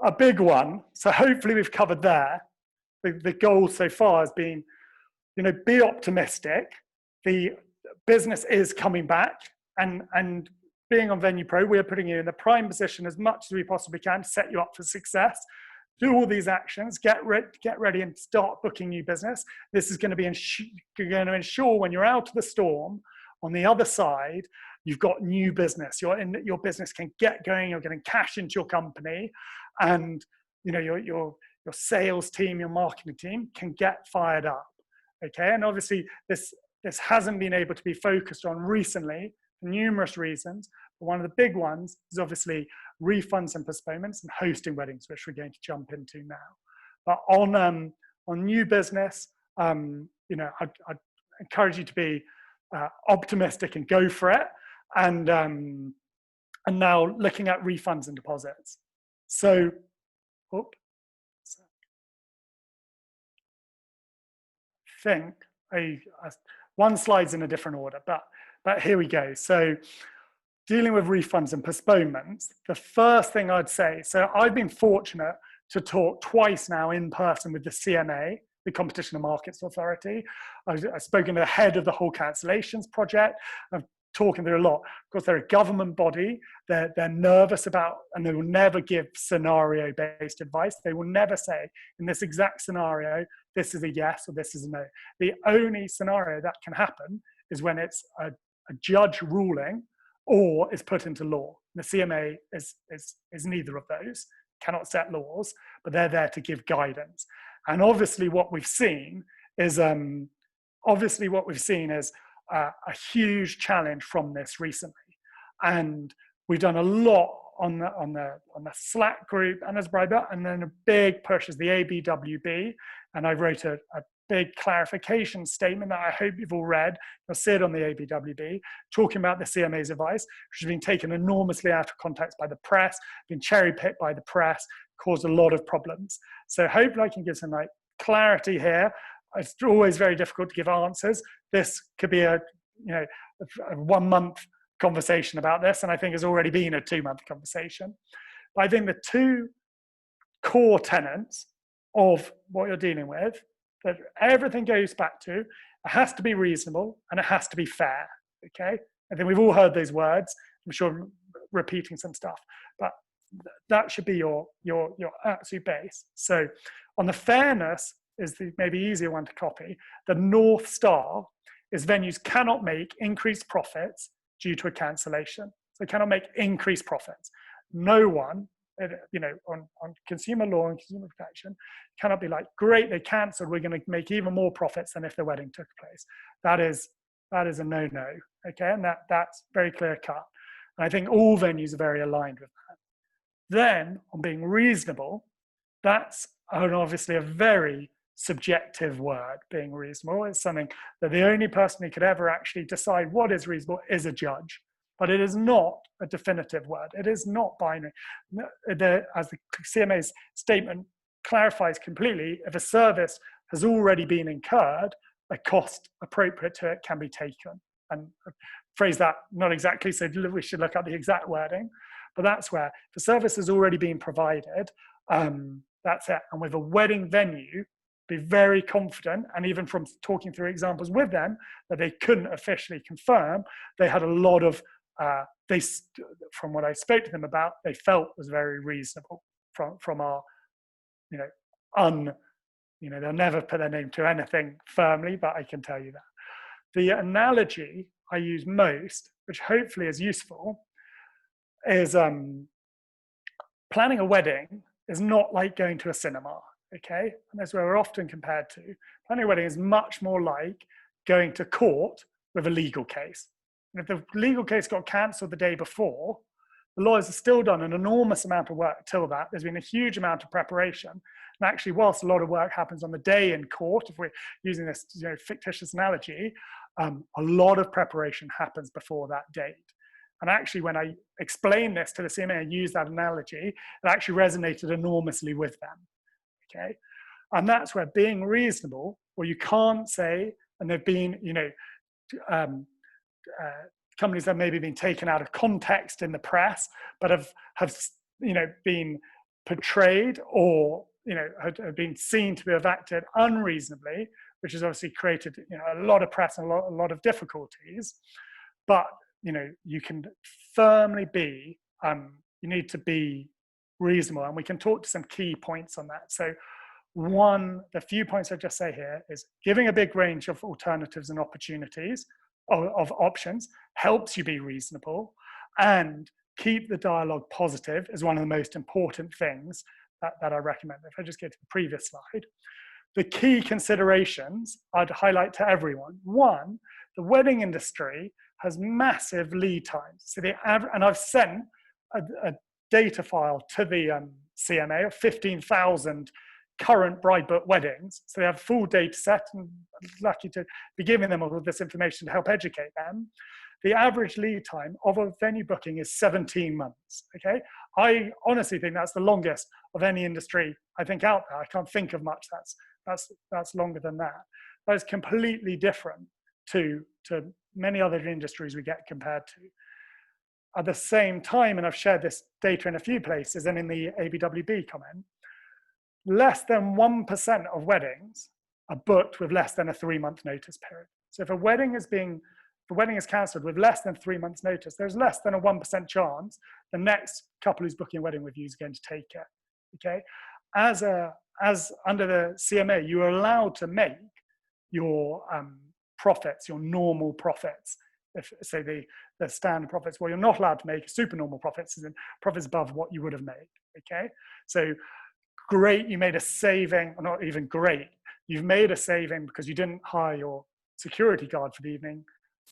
a big one. So hopefully we've covered there. The goal so far has been, be optimistic. The business is coming back, and being on Venue Pro, we're putting you in the prime position as much as we possibly can to set you up for success. Do all these actions, get ready and start booking new business. This is going to be going to ensure when you're out of the storm, on the other side, you've got new business. Your business can get going. You're getting cash into your company, and your sales team, your marketing team can get fired up. Okay, and obviously this hasn't been able to be focused on recently for numerous reasons. But one of the big ones is obviously refunds and postponements and hosting weddings, which we're going to jump into now. But on new business, I'd encourage you to be optimistic and go for it. And now looking at refunds and deposits. So, I think one slide's in a different order, but here we go. So dealing with refunds and postponements, the first thing I'd say, so I've been fortunate to talk twice now in person with the CMA the Competition and Markets Authority. I've spoken to the head of the whole cancellations project. I'm talking through a lot. Of course, they're a government body. They're nervous about, and they will never give scenario-based advice. They will never say, in this exact scenario, this is a yes or this is a no. The only scenario that can happen is when it's a judge ruling or is put into law. The CMA is neither of those, cannot set laws, but they're there to give guidance. And obviously what we've seen is a huge challenge from this recently. And we've done a lot on the Slack group and as Bridebook, and then a big push is the ABWB. And I wrote a big clarification statement that I hope you've all read. You'll see it on the ABWB, talking about the CMA's advice, which has been taken enormously out of context by the press, been cherry-picked by the press, caused a lot of problems. So hopefully I can give some clarity here. It's always very difficult to give answers. This could be a 1 month conversation about this, and I think it's already been a 2 month conversation. But I think the two core tenets of what you're dealing with, that everything goes back to, it has to be reasonable and it has to be fair, okay? I think we've all heard those words. I'm sure I'm repeating some stuff, but that should be your absolute base. So on the fairness is the maybe easier one to copy. The North Star is venues cannot make increased profits due to a cancellation. So cannot make increased profits. No one, on consumer law and consumer protection, cannot be like, great, they cancelled, we're going to make even more profits than if the wedding took place. That is a no-no, okay? And that's very clear cut. And I think all venues are very aligned with that. Then, on being reasonable, that's obviously a very subjective word, being reasonable. It's something that the only person who could ever actually decide what is reasonable is a judge. But it is not a definitive word. It is not binary. As the CMA's statement clarifies completely, if a service has already been incurred, a cost appropriate to it can be taken. And I phrase that not exactly, so we should look at the exact wording, but that's where if a service has already been provided, that's it. And with a wedding venue, be very confident, and even from talking through examples with them, that they couldn't officially confirm, they had a lot of, from what I spoke to them about, they felt was very reasonable from our, they'll never put their name to anything firmly, but I can tell you that. The analogy I use most, which hopefully is useful, is planning a wedding is not like going to a cinema, okay? And that's where we're often compared to. Planning a wedding is much more like going to court with a legal case. And if the legal case got cancelled the day before, the lawyers have still done an enormous amount of work till that. There's been a huge amount of preparation. And actually, whilst a lot of work happens on the day in court, if we're using this fictitious analogy, a lot of preparation happens before that date. And actually, when I explained this to the CMA and used that analogy, it actually resonated enormously with them, okay? And that's where being reasonable, well, you can't say, and there've been, companies that have maybe been taken out of context in the press, but have been portrayed or have been seen to have acted unreasonably, which has obviously created a lot of press and a lot of difficulties. But you can firmly be, you need to be reasonable, and we can talk to some key points on that. So the few points I just say here is giving a big range of alternatives and opportunities of options helps you be reasonable, and keep the dialogue positive is one of the most important things that I recommend. If I just go to the previous slide, the key considerations I'd highlight to everyone. One, the wedding industry has massive lead times. So and I've sent a data file to the CMA of 15,000 current Bridebook weddings. So they have a full data set, and I'm lucky to be giving them all of this information to help educate them. The average lead time of a venue booking is 17 months, okay? I honestly think that's the longest of any industry I think out there. I can't think of much that's longer than that. That is completely different to many other industries we get compared to. At the same time, and I've shared this data in a few places and in the ABWB comment, less than 1% of weddings are booked with less than a 3-month notice period. So if a wedding is cancelled with less than 3 months notice, there's less than a 1% chance the next couple who's booking a wedding with you is going to take it. Okay, as under the CMA, you are allowed to make your profits, your normal profits. If so, the standard profits. What you're not allowed to make super normal profits, is in profits above what you would have made. Okay, so great, you made a saving, or not even great, you've made a saving because you didn't hire your security guard for the evening.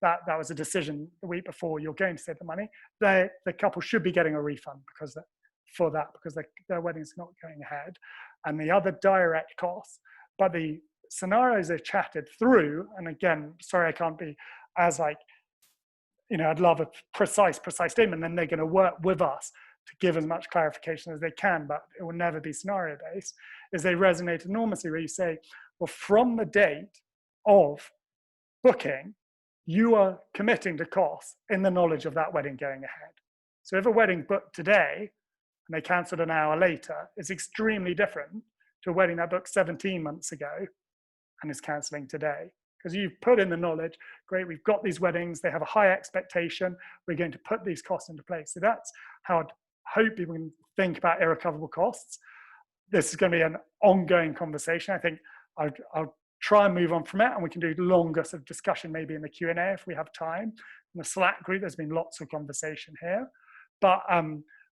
That was a decision the week before. You're going to save the money. The couple should be getting a refund because their wedding's not going ahead, and the other direct costs. But the scenarios they've chatted through, and again, sorry I can't be as I'd love a precise statement, and they're going to work with us to give as much clarification as they can, but it will never be scenario based, is they resonate enormously where you say, well, from the date of booking, you are committing to costs in the knowledge of that wedding going ahead. So if a wedding booked today and they cancelled an hour later, it's extremely different to a wedding that booked 17 months ago and is cancelling today. Because you've put in the knowledge, great, we've got these weddings, they have a high expectation, we're going to put these costs into place. So that's how I'd hope people can think about irrecoverable costs. This is going to be an ongoing conversation. I think I'll try and move on from it, and we can do longer sort of discussion maybe in the Q&A if we have time. In the Slack group, there's been lots of conversation here. But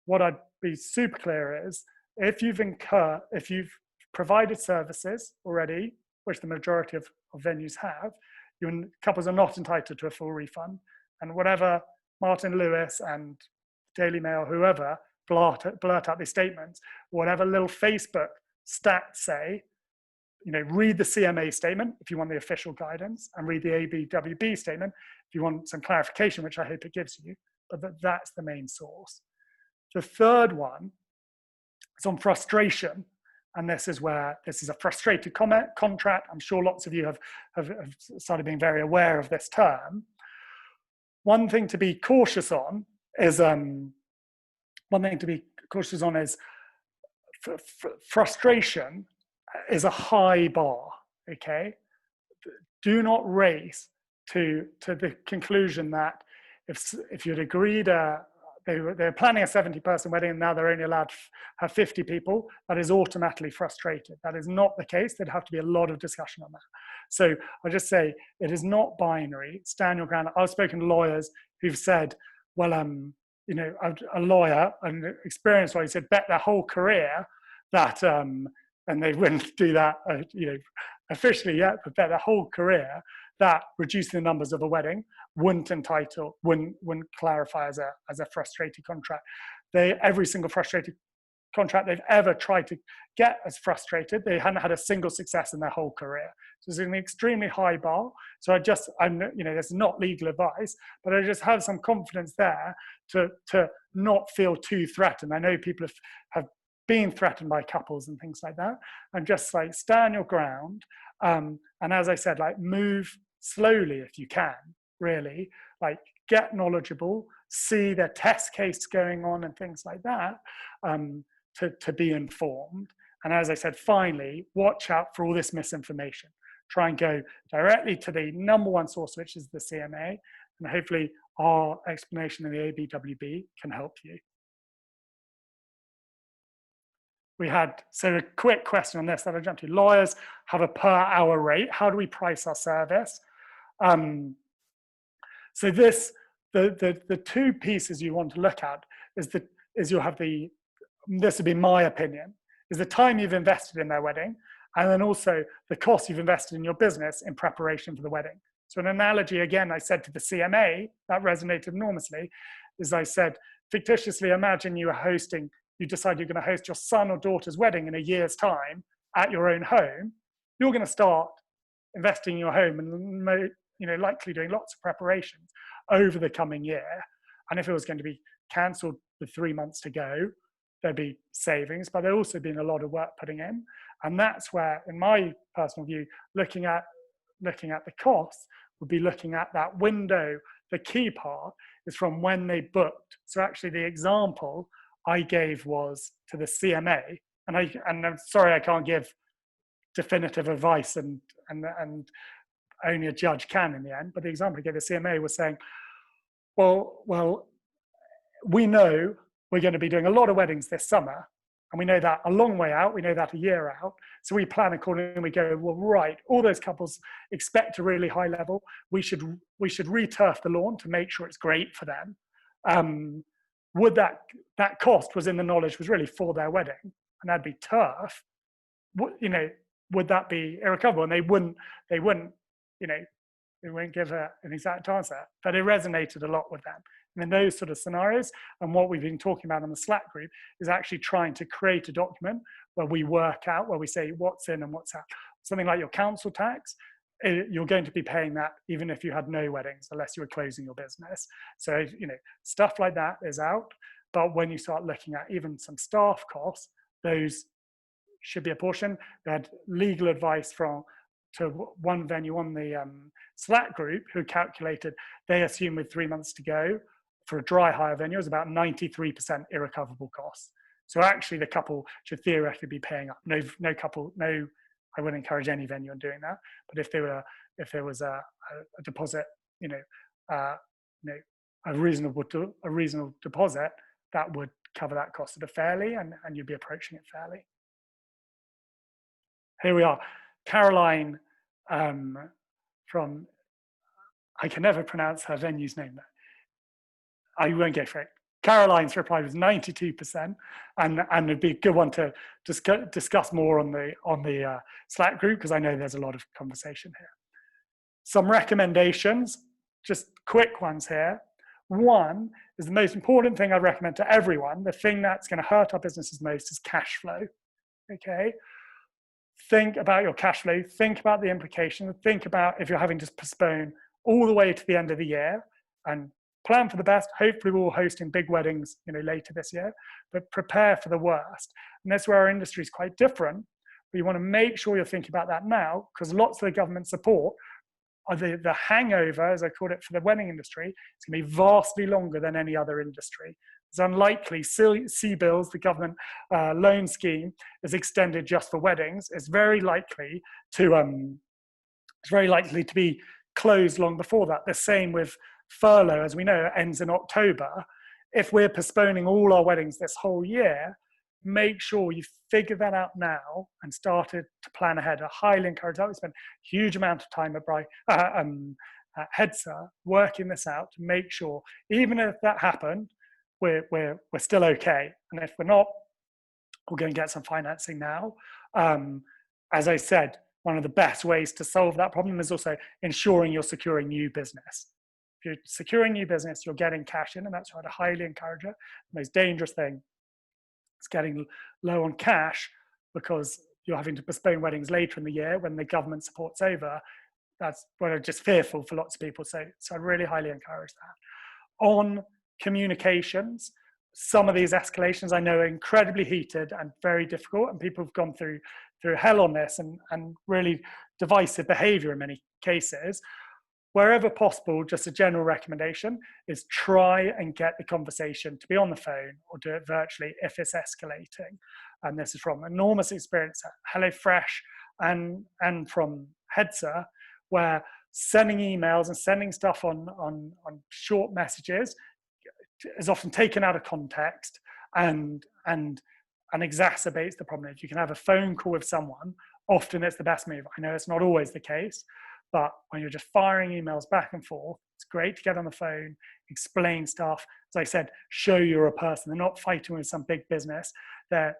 what I'd be super clear is, if you've provided services already, which the majority of venues have, your couples are not entitled to a full refund. And whatever Martin Lewis and Daily Mail, whoever, blurt out these statements, whatever little Facebook stats say, read the CMA statement if you want the official guidance, and read the ABWB statement if you want some clarification, which I hope it gives you, but that's the main source. The third one is on frustration. And this is a frustrated contract. I'm sure lots of you have started being very aware of this term. One thing to be cautious on is frustration is a high bar. Okay, do not race to the conclusion that if you'd agreed they were planning a 70-person wedding and now they're only allowed to have 50 people, that is automatically frustrated. That is not the case. There'd have to be a lot of discussion on that. So I'll just say, it is not binary. Stand your ground. I've spoken to lawyers who've said, well, a lawyer, an experienced lawyer, said bet their whole career that, and they wouldn't do that, officially yet, but bet their whole career that reducing the numbers of a wedding wouldn't clarify as a frustrated contract. Every single frustrated contract they've ever tried to get as frustrated, they hadn't had a single success in their whole career. So it's an extremely high bar. So this is not legal advice, but I just have some confidence there to not feel too threatened. I know people have been threatened by couples and things like that, and just stand your ground. And as I said, move slowly if you can, really, get knowledgeable, see their test case going on and things like that, to be informed. And as I said, finally, watch out for all this misinformation. Try and go directly to the number one source, which is the CMA, and hopefully our explanation in the ABWB can help you. So a quick question on this that I jumped to. Lawyers have a per hour rate. How do we price our service? So the two pieces you want to look at is you'll have this would be my opinion, is the time you've invested in their wedding, and then also the cost you've invested in your business in preparation for the wedding. So an analogy, again, I said to the CMA, that resonated enormously, is I said, fictitiously imagine you decide you're going to host your son or daughter's wedding in a year's time at your own home. You're going to start investing in your home and likely doing lots of preparations over the coming year. And if it was going to be cancelled with 3 months to go, there'd be savings, but there'd also been a lot of work putting in. And that's where, in my personal view, looking at the costs would be looking at that window. The key part is from when they booked. So actually the example I gave was to the CMA, and I'm sorry I can't give definitive advice and and only a judge can in the end. But the example he gave the CMA was saying, well, we know we're going to be doing a lot of weddings this summer, and we know that a long way out, we know that a year out. So we plan accordingly, and we go, well, right, all those couples expect a really high level. We should re-turf the lawn to make sure it's great for them. Would that cost was in the knowledge was really for their wedding, and that'd be turf. Would that be irrecoverable? And they wouldn't, they wouldn't give an exact answer, but it resonated a lot with them. And in those sort of scenarios, and what we've been talking about in the Slack group is actually trying to create a document where we work out, where we say what's in and what's out. Something like your council tax, you're going to be paying that even if you had no weddings, unless you were closing your business. So, stuff like that is out. But when you start looking at even some staff costs, those should be a portion. They had legal advice to one venue on the Slack group who calculated, they assume with 3 months to go for a dry hire venue is about 93% irrecoverable costs. So actually the couple should theoretically be paying up. No couple, I wouldn't encourage any venue on doing that. But if there was a deposit, a reasonable deposit, that would cover that cost at a fairly, and you'd be approaching it fairly. Here we are, Caroline from, I can never pronounce her venue's name. I won't go for it. Caroline's reply was 92%, and it'd be a good one to discuss more on the Slack group, because I know there's a lot of conversation here. Some recommendations, just quick ones here. One is the most important thing I recommend to everyone. The thing that's going to hurt our businesses most is cash flow. Okay, think about your cash flow. Think about the implications. Think about if you're having to postpone all the way to the end of the year, and plan for the best. Hopefully we're all hosting big weddings, later this year, but prepare for the worst. And that's where our industry is quite different. But you want to make sure you're thinking about that now, because lots of the government support, or the hangover, as I called it, for the wedding industry, is going to be vastly longer than any other industry. It's unlikely CBILS, the government loan scheme, is extended just for weddings. It's very likely to be closed long before that. The same with furlough, as we know, ends in October. If we're postponing all our weddings this whole year, make sure you figure that out now and started to plan ahead. I highly encourage that. We spent a huge amount of time at Hedsor working this out to make sure, even if that happened, we're still okay. And if we're not, we're going to get some financing now. As I said, one of the best ways to solve that problem is also ensuring you're securing new business. If you're securing new business, you're getting cash in, and that's why I highly encourage it. The most dangerous thing is getting low on cash because you're having to postpone weddings later in the year when the government support's over. That's what I'm just fearful for lots of people. So I really highly encourage that. On communications, some of these escalations I know are incredibly heated and very difficult, and people have gone through hell on this and really divisive behavior in many cases. Wherever possible, just a general recommendation is try and get the conversation to be on the phone or do it virtually if it's escalating. And this is from enormous experience at HelloFresh and from Hedsor, where sending emails and sending stuff on short messages is often taken out of context and exacerbates the problem. If you can have a phone call with someone, often it's the best move. I know it's not always the case, but when you're just firing emails back and forth, it's great to get on the phone, explain stuff. As I said, show you're a person. They're not fighting with some big business. They're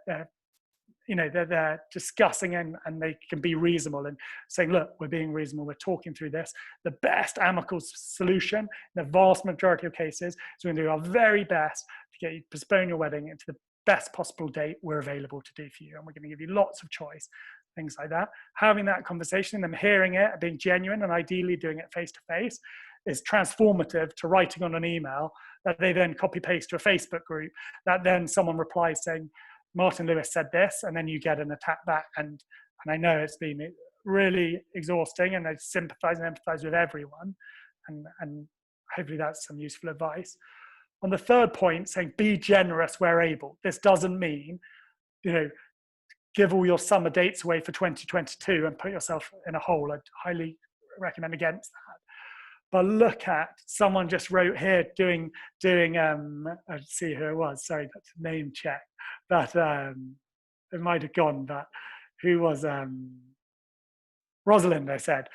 discussing and they can be reasonable and saying, look, we're being reasonable. We're talking through this. The best amicable solution in the vast majority of cases is we're going to do our very best to get you to postpone your wedding into the best possible date we're available to do for you. And we're going to give you lots of choice, things like that. Having that conversation, them hearing it, being genuine, and ideally doing it face-to-face is transformative to writing on an email that they then copy-paste to a Facebook group, that then someone replies saying, Martin Lewis said this, and then you get an attack back. And I know it's been really exhausting, and I sympathize and empathize with everyone. And hopefully that's some useful advice. On the third point, saying be generous where able. This doesn't mean, give all your summer dates away for 2022 and put yourself in a hole. I'd highly recommend against that. But look at, someone just wrote here doing I'd see who it was, sorry, that's a name check, but it might have gone, but who was Rosalind, they said,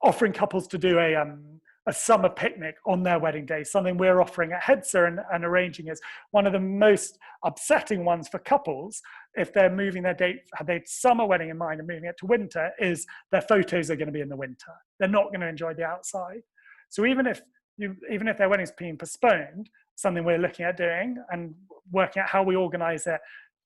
offering couples to do a summer picnic on their wedding day. Something we're offering at Hedsor and arranging is one of the most upsetting ones for couples if they're moving their date, had their summer wedding in mind and moving it to winter, is their photos are going to be in the winter. They're not going to enjoy the outside. So even if their wedding's being postponed, something we're looking at doing and working out how we organize it,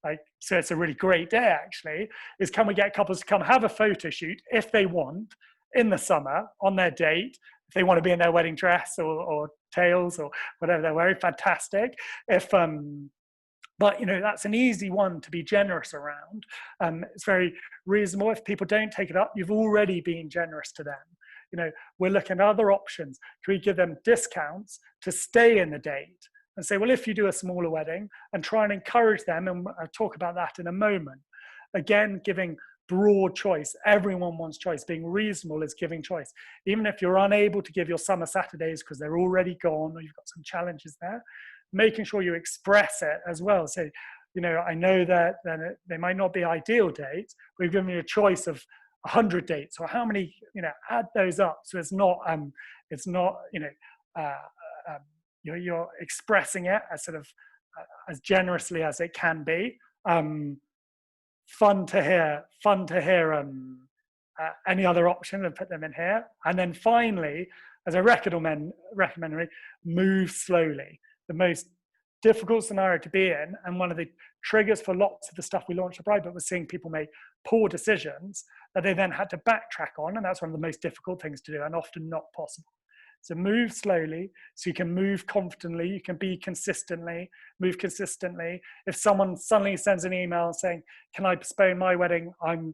like, so it's a really great day actually, is can we get couples to come have a photo shoot if they want in the summer on their date, if they want to be in their wedding dress or tails or whatever they're wearing, fantastic. But that's an easy one to be generous around. It's very reasonable. If people don't take it up, you've already been generous to them. We're looking at other options. Can we give them discounts to stay in the date and say, well, if you do a smaller wedding, and try and encourage them, and I'll talk about that in a moment. Again, giving broad choice. Everyone wants choice. Being reasonable is giving choice. Even if you're unable to give your summer Saturdays because they're already gone or you've got some challenges there, making sure you express it as well. So, I know that they might not be ideal dates. We've given you a choice of 100 dates, or how many, add those up. So it's not, you're expressing it as sort of as generously as it can be. Fun to hear any other option and put them in here. And then finally, as I recommend, move slowly. The most difficult scenario to be in, and one of the triggers for lots of the stuff we launched at Bridebook was seeing people make poor decisions that they then had to backtrack on, and that's one of the most difficult things to do and often not possible. So move slowly, so you can move confidently, you can move consistently. If someone suddenly sends an email saying, can I postpone my wedding, I'm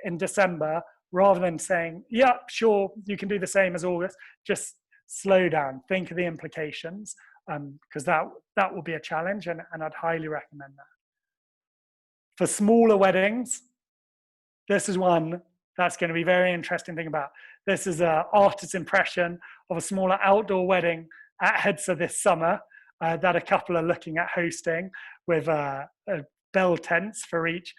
in December, rather than saying, yeah, sure, you can do the same as August, just slow down, think of the implications, because that will be a challenge, and I'd highly recommend that. For smaller weddings, this is one that's going to be very interesting thing about. This is an artist's impression of a smaller outdoor wedding at Hedsor this summer that a couple are looking at hosting with bell tents for each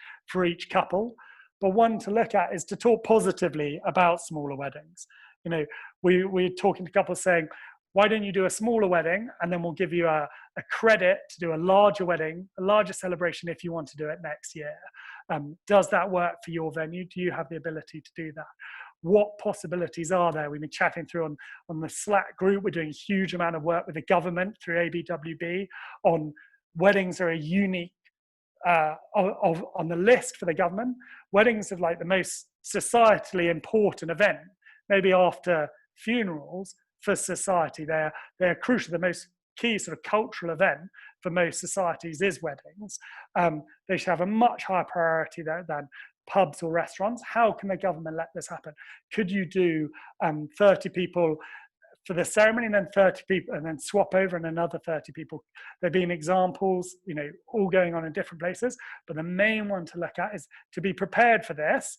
couple. But one to look at is to talk positively about smaller weddings. We're talking to couples saying, why don't you do a smaller wedding, and then we'll give you a credit to do a larger wedding, a larger celebration if you want to do it next year. Does that work for your venue? Do you have the ability to do that? What possibilities are there? We've been chatting through on the Slack group. We're doing a huge amount of work with the government through ABWB on weddings are a unique on the list for the government. Weddings are like the most societally important event, maybe after funerals for society. They're crucial. The most key sort of cultural event for most societies is weddings. They should have a much higher priority than pubs or restaurants. How can the government let this happen? Could you do 30 people for the ceremony and then 30 people and then swap over and another 30 people? There have been examples, all going on in different places, but the main one to look at is to be prepared for this,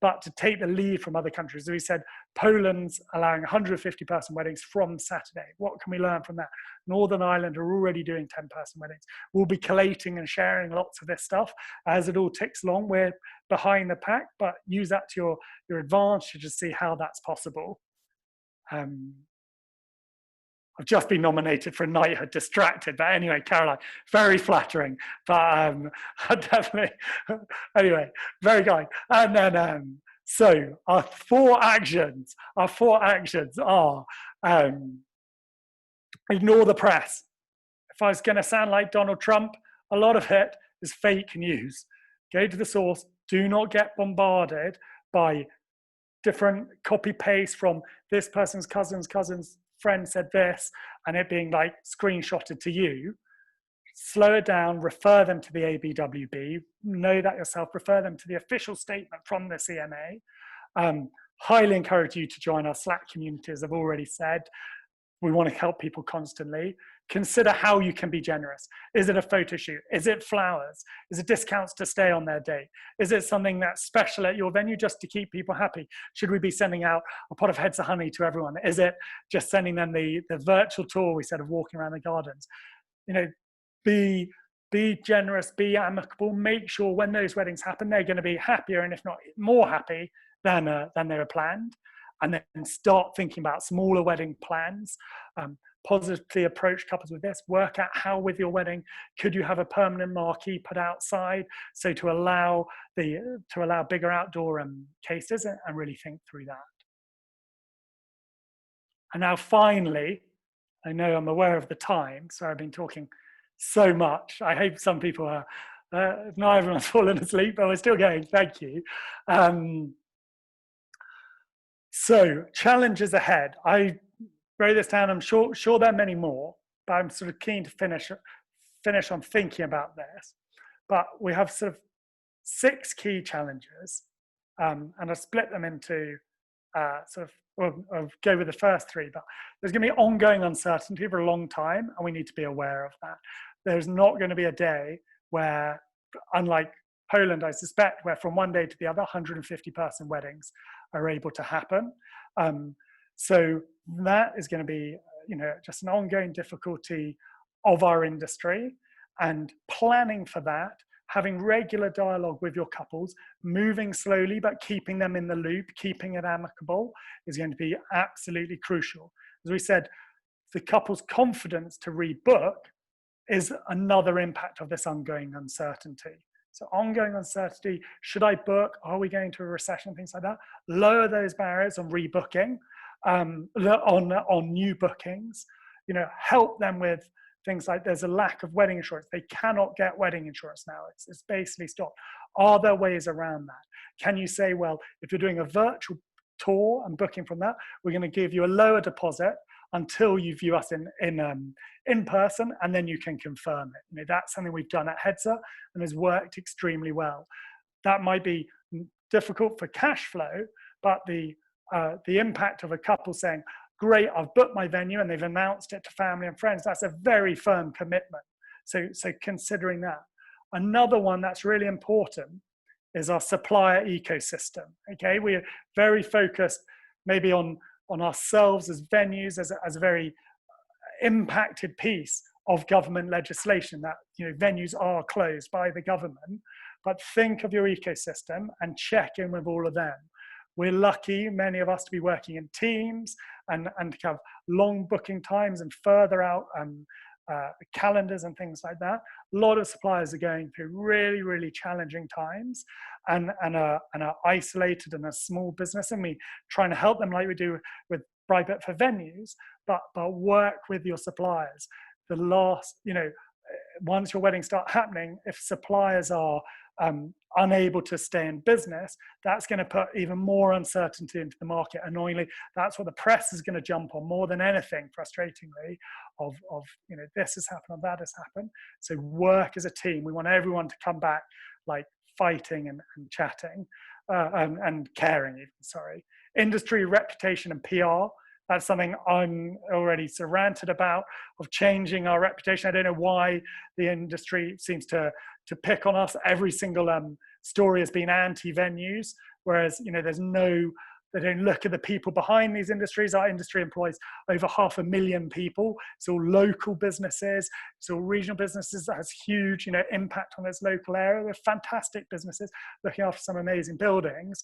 but to take the lead from other countries. So we said Poland's allowing 150-person weddings from Saturday. What can we learn from that? Northern Ireland are already doing 10-person weddings. We'll be collating and sharing lots of this stuff as it all ticks along. We're behind the pack, but use that to your advantage to see how that's possible. I've just been nominated for a knighthood, distracted, but anyway, Caroline, very flattering, but definitely, anyway, very kind. And then, so our four actions are ignore the press. If I was going to sound like Donald Trump, a lot of it is fake news. Go to the source. Do not get bombarded by different copy paste from this person's cousin's friend said this, and it being like screenshotted to you. Slow it down, refer them to the ABWB, know that yourself, refer them to the official statement from the CMA. Highly encourage you to join our Slack community, as I've already said. we want to help people constantly. Consider how you can be generous. Is it a photo shoot? Is it flowers? Is it discounts to stay on their date? Is it something that's special at your venue just to keep people happy? Should we be sending out a pot of Hedsor honey to everyone? Is it just sending them the virtual tour we said of walking around the gardens? You know, be generous, be amicable, make sure when those weddings happen, they're going to be happier, and if not more happy than they were planned. And then start thinking about smaller wedding plans. Positively approach couples with this. Work out how with your wedding, could you have a permanent marquee put outside, so to allow bigger outdoor cases, and really think through that. And now finally, I know I'm aware of the time, so I've been talking so much. I hope some people are, not everyone's fallen asleep, but we're still going, thank you. So challenges ahead. I wrote this down. I'm sure there are many more, but I'm sort of keen to finish on thinking about this. But we have sort of 6 key challenges, and I'll split them into I'll go with the first 3. But there's going to be ongoing uncertainty for a long time, and we need to be aware of that. There's not going to be a day where, unlike Poland, I suspect, where from one day to the other, 150-person weddings are able to happen. So that is going to be, just an ongoing difficulty of our industry, and planning for that, having regular dialogue with your couples, moving slowly but keeping them in the loop, keeping it amicable, is going to be absolutely crucial. As we said, the couple's confidence to rebook is another impact of this ongoing uncertainty. So ongoing uncertainty, should I book? Are we going to a recession? Things like that. Lower those barriers on rebooking, on new bookings. Help them with things like, there's a lack of wedding insurance. They cannot get wedding insurance now. It's basically stopped. Are there ways around that? Can you say, well, if you're doing a virtual tour and booking from that, we're going to give you a lower deposit until you view us in person, and then you can confirm it. That's something we've done at Hedsor and has worked extremely well. That might be difficult for cash flow, but the impact of a couple saying, great, I've booked my venue, and they've announced it to family and friends, that's a very firm commitment. So considering that. Another one that's really important is our supplier ecosystem. Okay, we're very focused maybe on ourselves as venues, as a very impacted piece of government legislation that venues are closed by the government. But think of your ecosystem and check in with all of them. We're lucky, many of us, to be working in teams and to have long booking times and further out calendars and things like that. A lot of suppliers are going through really, really challenging times and are isolated and a small business, and we trying to help them like we do with Bridebook for venues, but work with your suppliers. Once your weddings start happening, if suppliers are unable to stay in business, that's going to put even more uncertainty into the market. Annoyingly, that's what the press is going to jump on more than anything, frustratingly, of this has happened or that has happened. So work as a team. We want everyone to come back like fighting and chatting and caring even, sorry. Industry reputation and PR. That's something I'm already sort of ranted about, of changing our reputation. I don't know why the industry seems to pick on us. Every single story has been anti-venues, whereas they don't look at the people behind these industries. Our industry employs over 500,000 people. It's all local businesses, it's all regional businesses that has huge impact on this local area. They're fantastic businesses looking after some amazing buildings.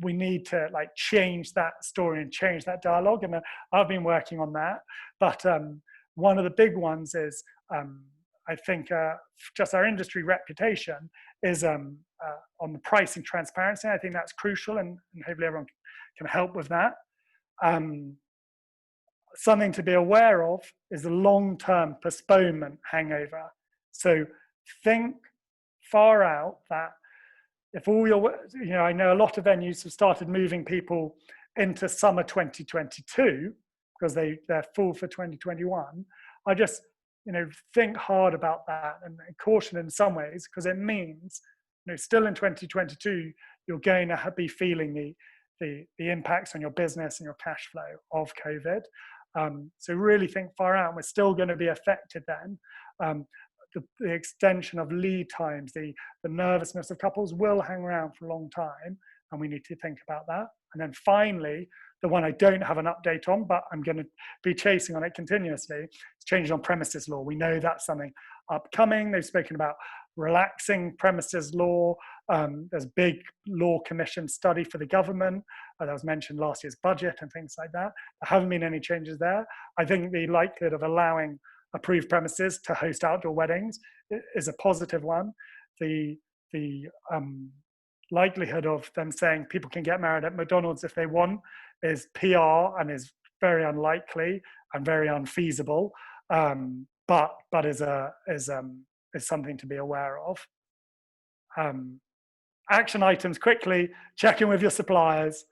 We need to change that story and change that dialogue, and I've been working on that. But one of the big ones is I think just our industry reputation is on the pricing transparency. I think that's crucial, and hopefully everyone can help with that. Something to be aware of is the long-term postponement hangover. So think far out that if all I know a lot of venues have started moving people into summer 2022 because they're full for 2021. I just, think hard about that and caution in some ways, because it means, still in 2022, you're going to be feeling the impacts on your business and your cash flow of COVID. So really think far out, and we're still going to be affected then. The extension of lead times, the nervousness of couples will hang around for a long time, and we need to think about that. And then finally, the one I don't have an update on, but I'm going to be chasing on it continuously, it's change on premises law. We know that's something upcoming. They've spoken about relaxing premises law. There's a big law commission study for the government that was mentioned last year's budget and things like that. There haven't been any changes there. I think the likelihood of allowing approved premises to host outdoor weddings is a positive one. The likelihood of them saying people can get married at McDonald's if they want is PR and is very unlikely and very unfeasible, but is something to be aware of. Action items quickly: check in with your suppliers,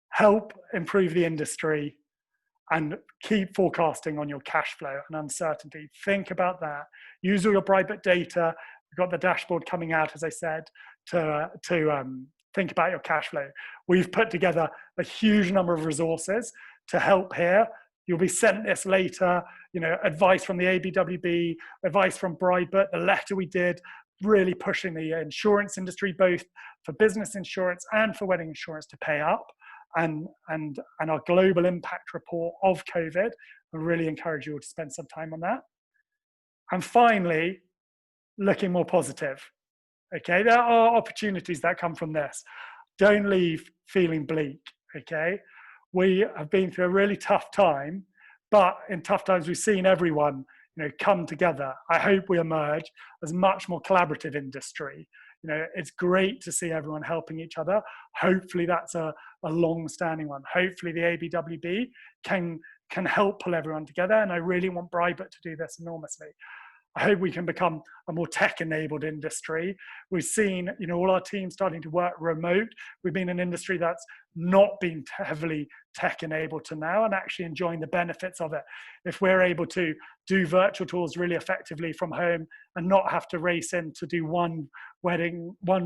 help improve the industry, and keep forecasting on your cash flow and uncertainty. Think about that. Use all your Bridebook data. We've got the dashboard coming out, as I said, to think about your cash flow. We've put together a huge number of resources to help here. You'll be sent this later, advice from the ABWB, advice from Bridebook, the letter we did, really pushing the insurance industry, both for business insurance and for wedding insurance, to pay up. And our global impact report of COVID. I really encourage you all to spend some time on that. And finally, looking more positive. Okay, there are opportunities that come from this. Don't leave feeling bleak. Okay, we have been through a really tough time, but in tough times we've seen everyone come together. I hope we emerge as a much more collaborative industry. It's great to see everyone helping each other. Hopefully that's a long-standing one. Hopefully the ABWB can help pull everyone together, and I really want Bridebook to do this enormously. I hope we can become a more tech-enabled industry. We've seen, all our teams starting to work remote. We've been an industry that's not been heavily tech-enabled to now, and actually enjoying the benefits of it. If we're able to do virtual tours really effectively from home and not have to race in to do one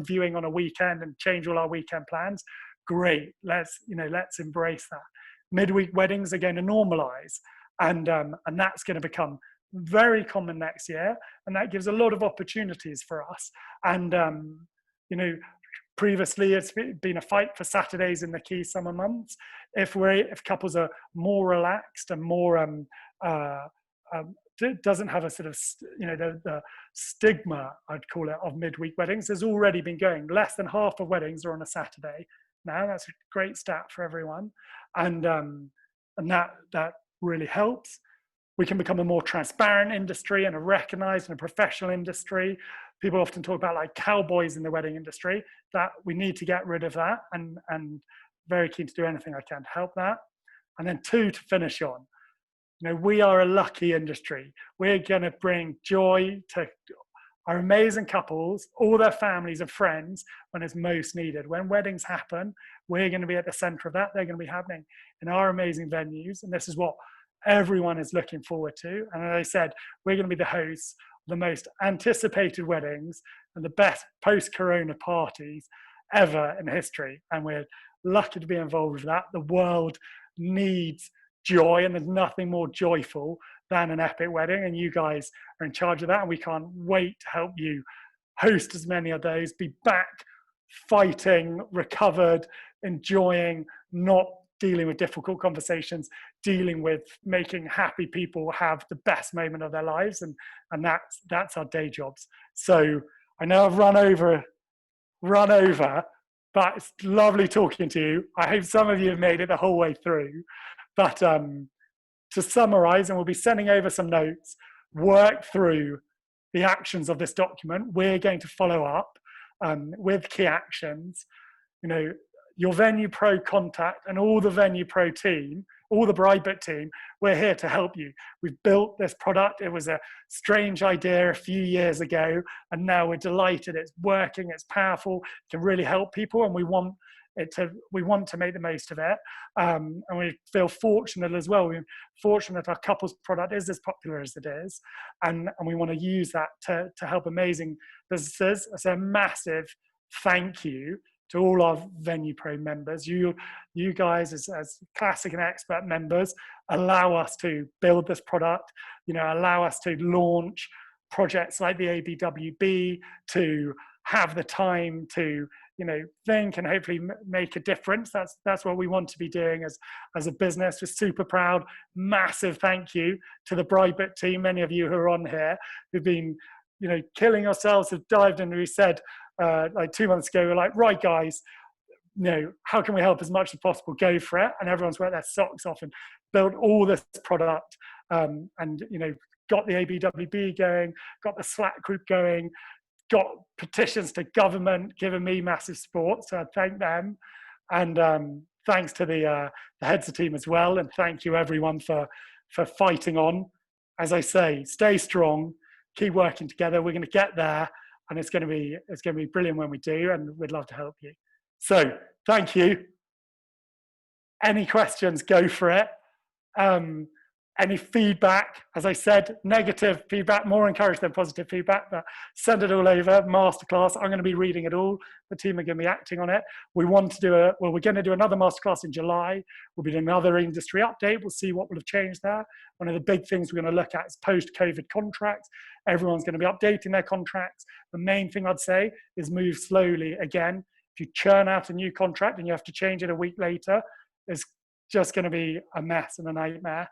viewing on a weekend and change all our weekend plans, great. Let's embrace that. Midweek weddings are going to normalize, and that's going to become very common next year, and that gives a lot of opportunities for us. And previously it's been a fight for Saturdays in the key summer months. If couples are more relaxed and more doesn't have a sort of the stigma, I'd call it, of midweek weddings, has already been going. Less than half of weddings are on a Saturday now. That's a great stat for everyone, and that really helps. We can become a more transparent industry and a recognized and a professional industry. People often talk about like cowboys in the wedding industry. That we need to get rid of that, and very keen to do anything I can to help that. And then 2, to finish on, we are a lucky industry. We're going to bring joy to our amazing couples, all their families and friends when it's most needed. When weddings happen, we're going to be at the center of that. They're going to be happening in our amazing venues, and this is what everyone is looking forward to. And as I said, we're going to be the hosts of the most anticipated weddings and the best post-corona parties ever in history, and we're lucky to be involved with that. The world needs joy, and there's nothing more joyful than an epic wedding, and you guys are in charge of that, and we can't wait to help you host as many of those, be back fighting, recovered, enjoying, not dealing with difficult conversations, dealing with making happy people have the best moment of their lives, and that's our day jobs. So I know I've run over, but it's lovely talking to you. I hope some of you have made it the whole way through. But to summarize, and we'll be sending over some notes, work through the actions of this document. We're going to follow up with key actions. Your Venue Pro contact and all the Venue Pro team, all the Bridebook team, we're here to help you. We've built this product. It was a strange idea a few years ago, and now we're delighted it's working, it's powerful, it can really help people, and we want to make the most of it. And we feel fortunate as well. We're fortunate our couples product is as popular as it is, and we want to use that to help amazing businesses. So a massive thank you to all our Venue Pro members. You guys as classic and expert members allow us to build this product, allow us to launch projects like the ABWB, to have the time to think and hopefully make a difference. That's what we want to be doing as a business. We're super proud. Massive thank you to the Bridebook team, many of you who are on here, who've been killing yourselves, have dived in. We said like 2 months ago, we're like, right guys, how can we help as much as possible? Go for it. And everyone's worked their socks off and built all this product, and got the ABWB going, got the Slack group going, got petitions to government, giving me massive support. So I thank them. And thanks to the Hedsor team as well. And thank you everyone for fighting on. As I say, stay strong, keep working together. We're going to get there, and it's going to be brilliant when we do, and we'd love to help you. So thank you. Any questions, go for it. Any feedback, as I said, negative feedback, more encouraged than positive feedback, but send it all over. Masterclass, I'm going to be reading it all. The team are going to be acting on it. We're going to do another masterclass in July. We'll be doing another industry update. We'll see what will have changed there. One of the big things we're going to look at is post-COVID contracts. Everyone's going to be updating their contracts. The main thing I'd say is move slowly. Again, if you churn out a new contract and you have to change it a week later, it's just going to be a mess and a nightmare.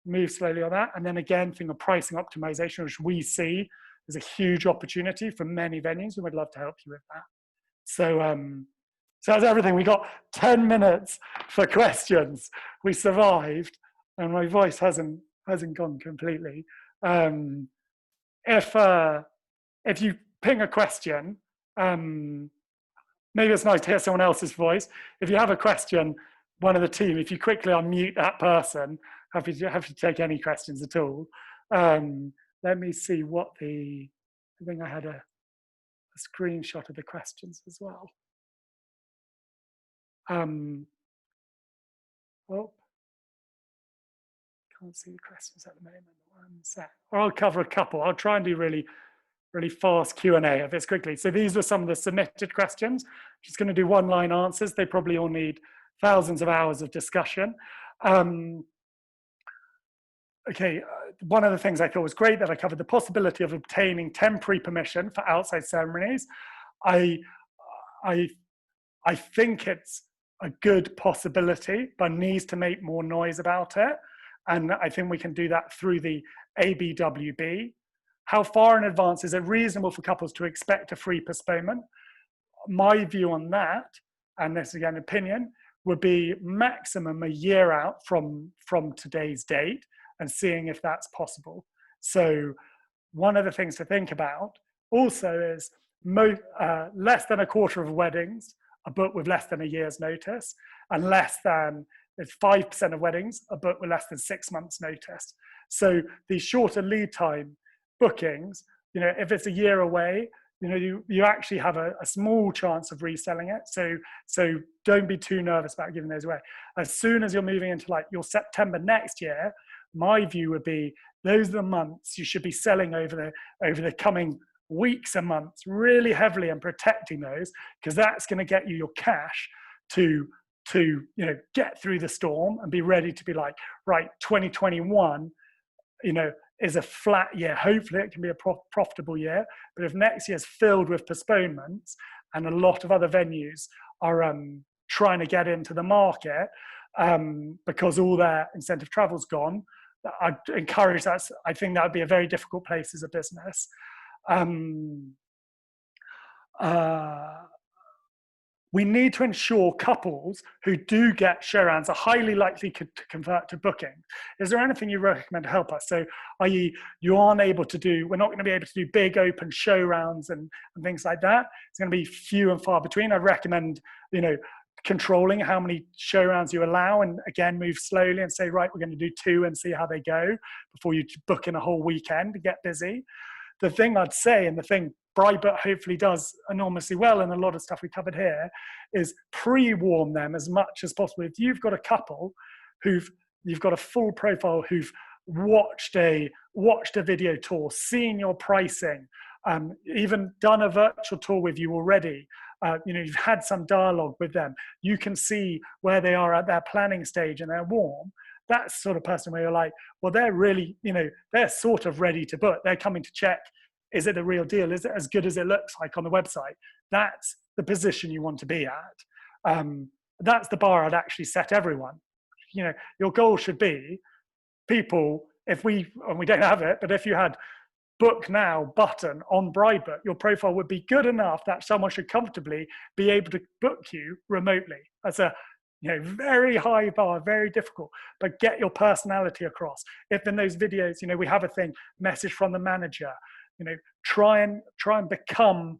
Move slowly on that. And then again, thing of pricing optimization, which we see is a huge opportunity for many venues, and we'd love to help you with that. So that's everything. We got 10 minutes for questions. We survived, and my voice hasn't gone completely. If you ping a question, maybe it's nice to hear someone else's voice. If you have a question, one of the team, if you quickly unmute that person, happy to take any questions at all. Let me see I think I had a screenshot of the questions as well. Oh, can't see the questions at the moment. One sec. Or I'll cover a couple. I'll try and do really fast Q&A of this quickly. So these were some of the submitted questions. Just going to do one-line answers. They probably all need thousands of hours of discussion. Okay, one of the things I thought was great that I covered the possibility of obtaining temporary permission for outside ceremonies. I think it's a good possibility, but needs to make more noise about it. And I think we can do that through the ABWB. How far in advance is it reasonable for couples to expect a free postponement? My view on that, and this is again opinion, would be maximum a year out from today's date, and seeing if that's possible. So one of the things to think about also is less than a quarter of weddings are booked with less than a year's notice, and it's 5% of weddings are booked with less than 6 months notice. So these shorter lead time bookings, if it's a year away, you actually have a small chance of reselling it. So don't be too nervous about giving those away. As soon as you're moving into like your September next year, my view would be those are the months you should be selling over the coming weeks and months really heavily and protecting those, because that's going to get you your cash to get through the storm and be ready to be like, right, 2021, is a flat year. Hopefully it can be a profitable year, but if next year's filled with postponements and a lot of other venues are trying to get into the market because all their incentive travel's gone, I'd encourage that. I think that would be a very difficult place as a business. We need to ensure couples who do get showrounds are highly likely to convert to booking. Is there anything you recommend to help us? So, i.e., we're not going to be able to do big open showrounds and things like that. It's going to be few and far between. I'd recommend, controlling how many showrounds you allow, and again, move slowly and say, right, we're going to do 2 and see how they go before you book in a whole weekend to get busy. The thing I'd say, and the thing Bridebook hopefully does enormously well, and a lot of stuff we covered here, is pre-warn them as much as possible. If you've got a couple you've got a full profile who've watched a video tour, seen your pricing, even done a virtual tour with you already, you've had some dialogue with them, you can see where they are at their planning stage and they're warm. That's the sort of person where you're like, well, they're really, they're sort of ready to book. They're coming to check, is it the real deal? Is it as good as it looks like on the website? That's the position you want to be at. That's the bar I'd actually set everyone. Your goal should be people, and we don't have it, but if you had book now button on Bridebook, your profile would be good enough that someone should comfortably be able to book you remotely. That's a very high bar, very difficult, but get your personality across. If in those videos, we have a thing, message from the manager, try and become,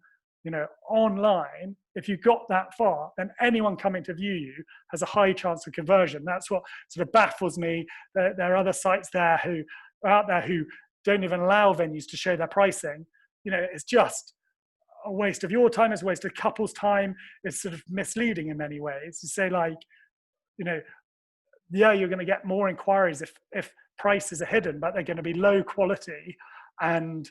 online. If you got that far, then anyone coming to view you has a high chance of conversion. That's what sort of baffles me. There are other sites there who are out there who don't even allow venues to show their pricing. It's just a waste of your time. It's a waste of couples' time. It's sort of misleading in many ways. You say you're going to get more inquiries if prices are hidden, but they're going to be low quality, and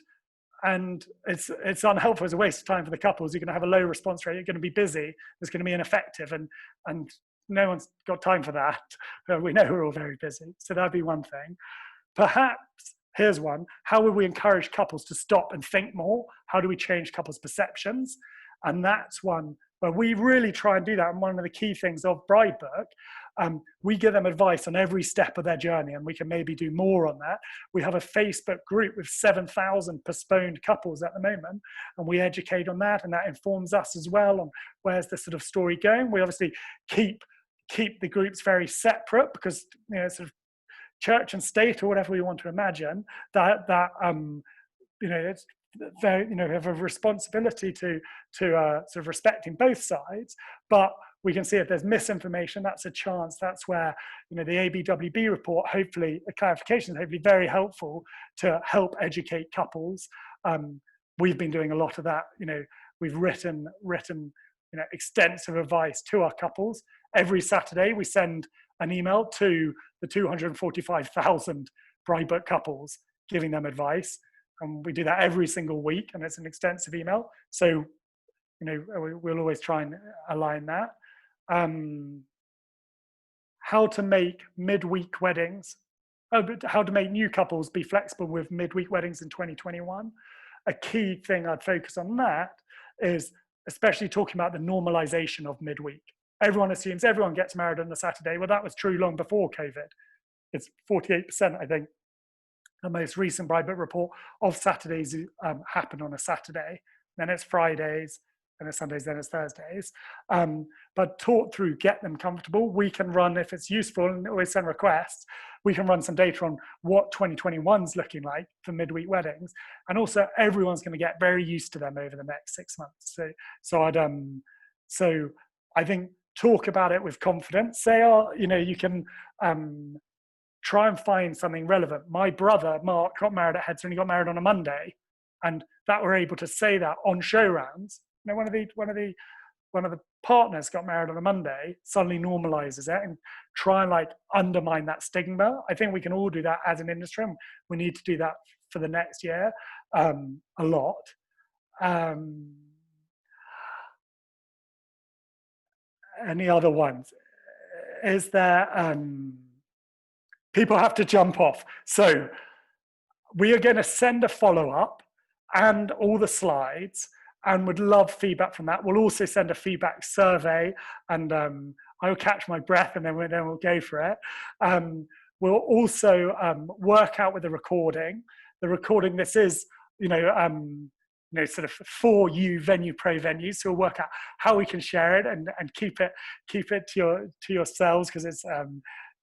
it's unhelpful. It's a waste of time for the couples. You're going to have a low response rate. You're going to be busy. It's going to be ineffective, and no one's got time for that. We know we're all very busy, so that'd be one thing. Perhaps here's one: how would we encourage couples to stop and think more? How do we change couples' perceptions? And that's one where we really try and do that. And one of the key things of Bridebook, we give them advice on every step of their journey, and we can maybe do more on that. We have a Facebook group with 7,000 postponed couples at the moment, and we educate on that, and that informs us as well on where's the sort of story going. We obviously keep the groups very separate because sort of church and state, or whatever we want to imagine, it's very, have a responsibility to sort of respecting both sides. But we can see if there's misinformation, that's a chance. That's where the ABWB report, hopefully a clarification, is hopefully very helpful to help educate couples. We've been doing a lot of that. We've written extensive advice to our couples. Every Saturday we send an email to the 245,000 Bridebook couples, giving them advice. And we do that every single week, and it's an extensive email. So, we'll always try and align that. How to make midweek weddings, how to make new couples be flexible with midweek weddings in 2021. A key thing I'd focus on that is especially talking about the normalization of midweek. Everyone assumes everyone gets married on a Saturday. Well, that was true long before COVID. It's 48%, I think. The most recent Bridebook report of Saturdays happen on a Saturday. Then it's Fridays, then it's Sundays, then it's Thursdays. But talk through, get them comfortable. We can run, if it's useful, and always send requests, we can run some data on what 2021's looking like for midweek weddings. And also everyone's going to get very used to them over the next 6 months. So I think talk about it with confidence. Say, you can try and find something relevant. My brother, Mark, got married at Hedsor, and he got married on a Monday, and that we're able to say that on show rounds. One of the partners got married on a Monday, suddenly normalizes it and try and undermine that stigma. I think we can all do that as an industry, and we need to do that for the next year a lot. Any other ones? Is there... people have to jump off. So we are going to send a follow-up and all the slides, and would love feedback from that. We'll also send a feedback survey, and I will catch my breath, and then we'll go for it. We'll also work out with the recording. The recording, this is, sort of for you, venue pro venues. So we'll work out how we can share it and keep it to yourselves, because it's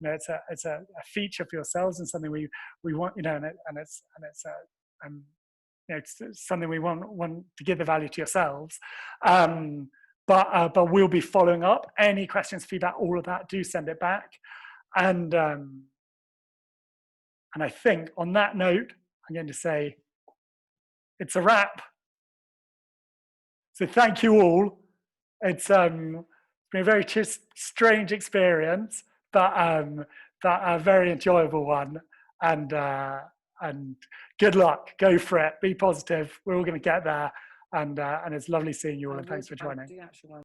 it's a feature for yourselves, and something we want, it's something we want to give the value to yourselves. But we'll be following up. Any questions, feedback, all of that, do send it back. And I think on that note, I'm going to say it's a wrap. So thank you all. It's been a very strange experience, but a very enjoyable one. And good luck. Go for it. Be positive. We're all going to get there. and it's lovely seeing you all, I and thanks will- for joining. I do actually want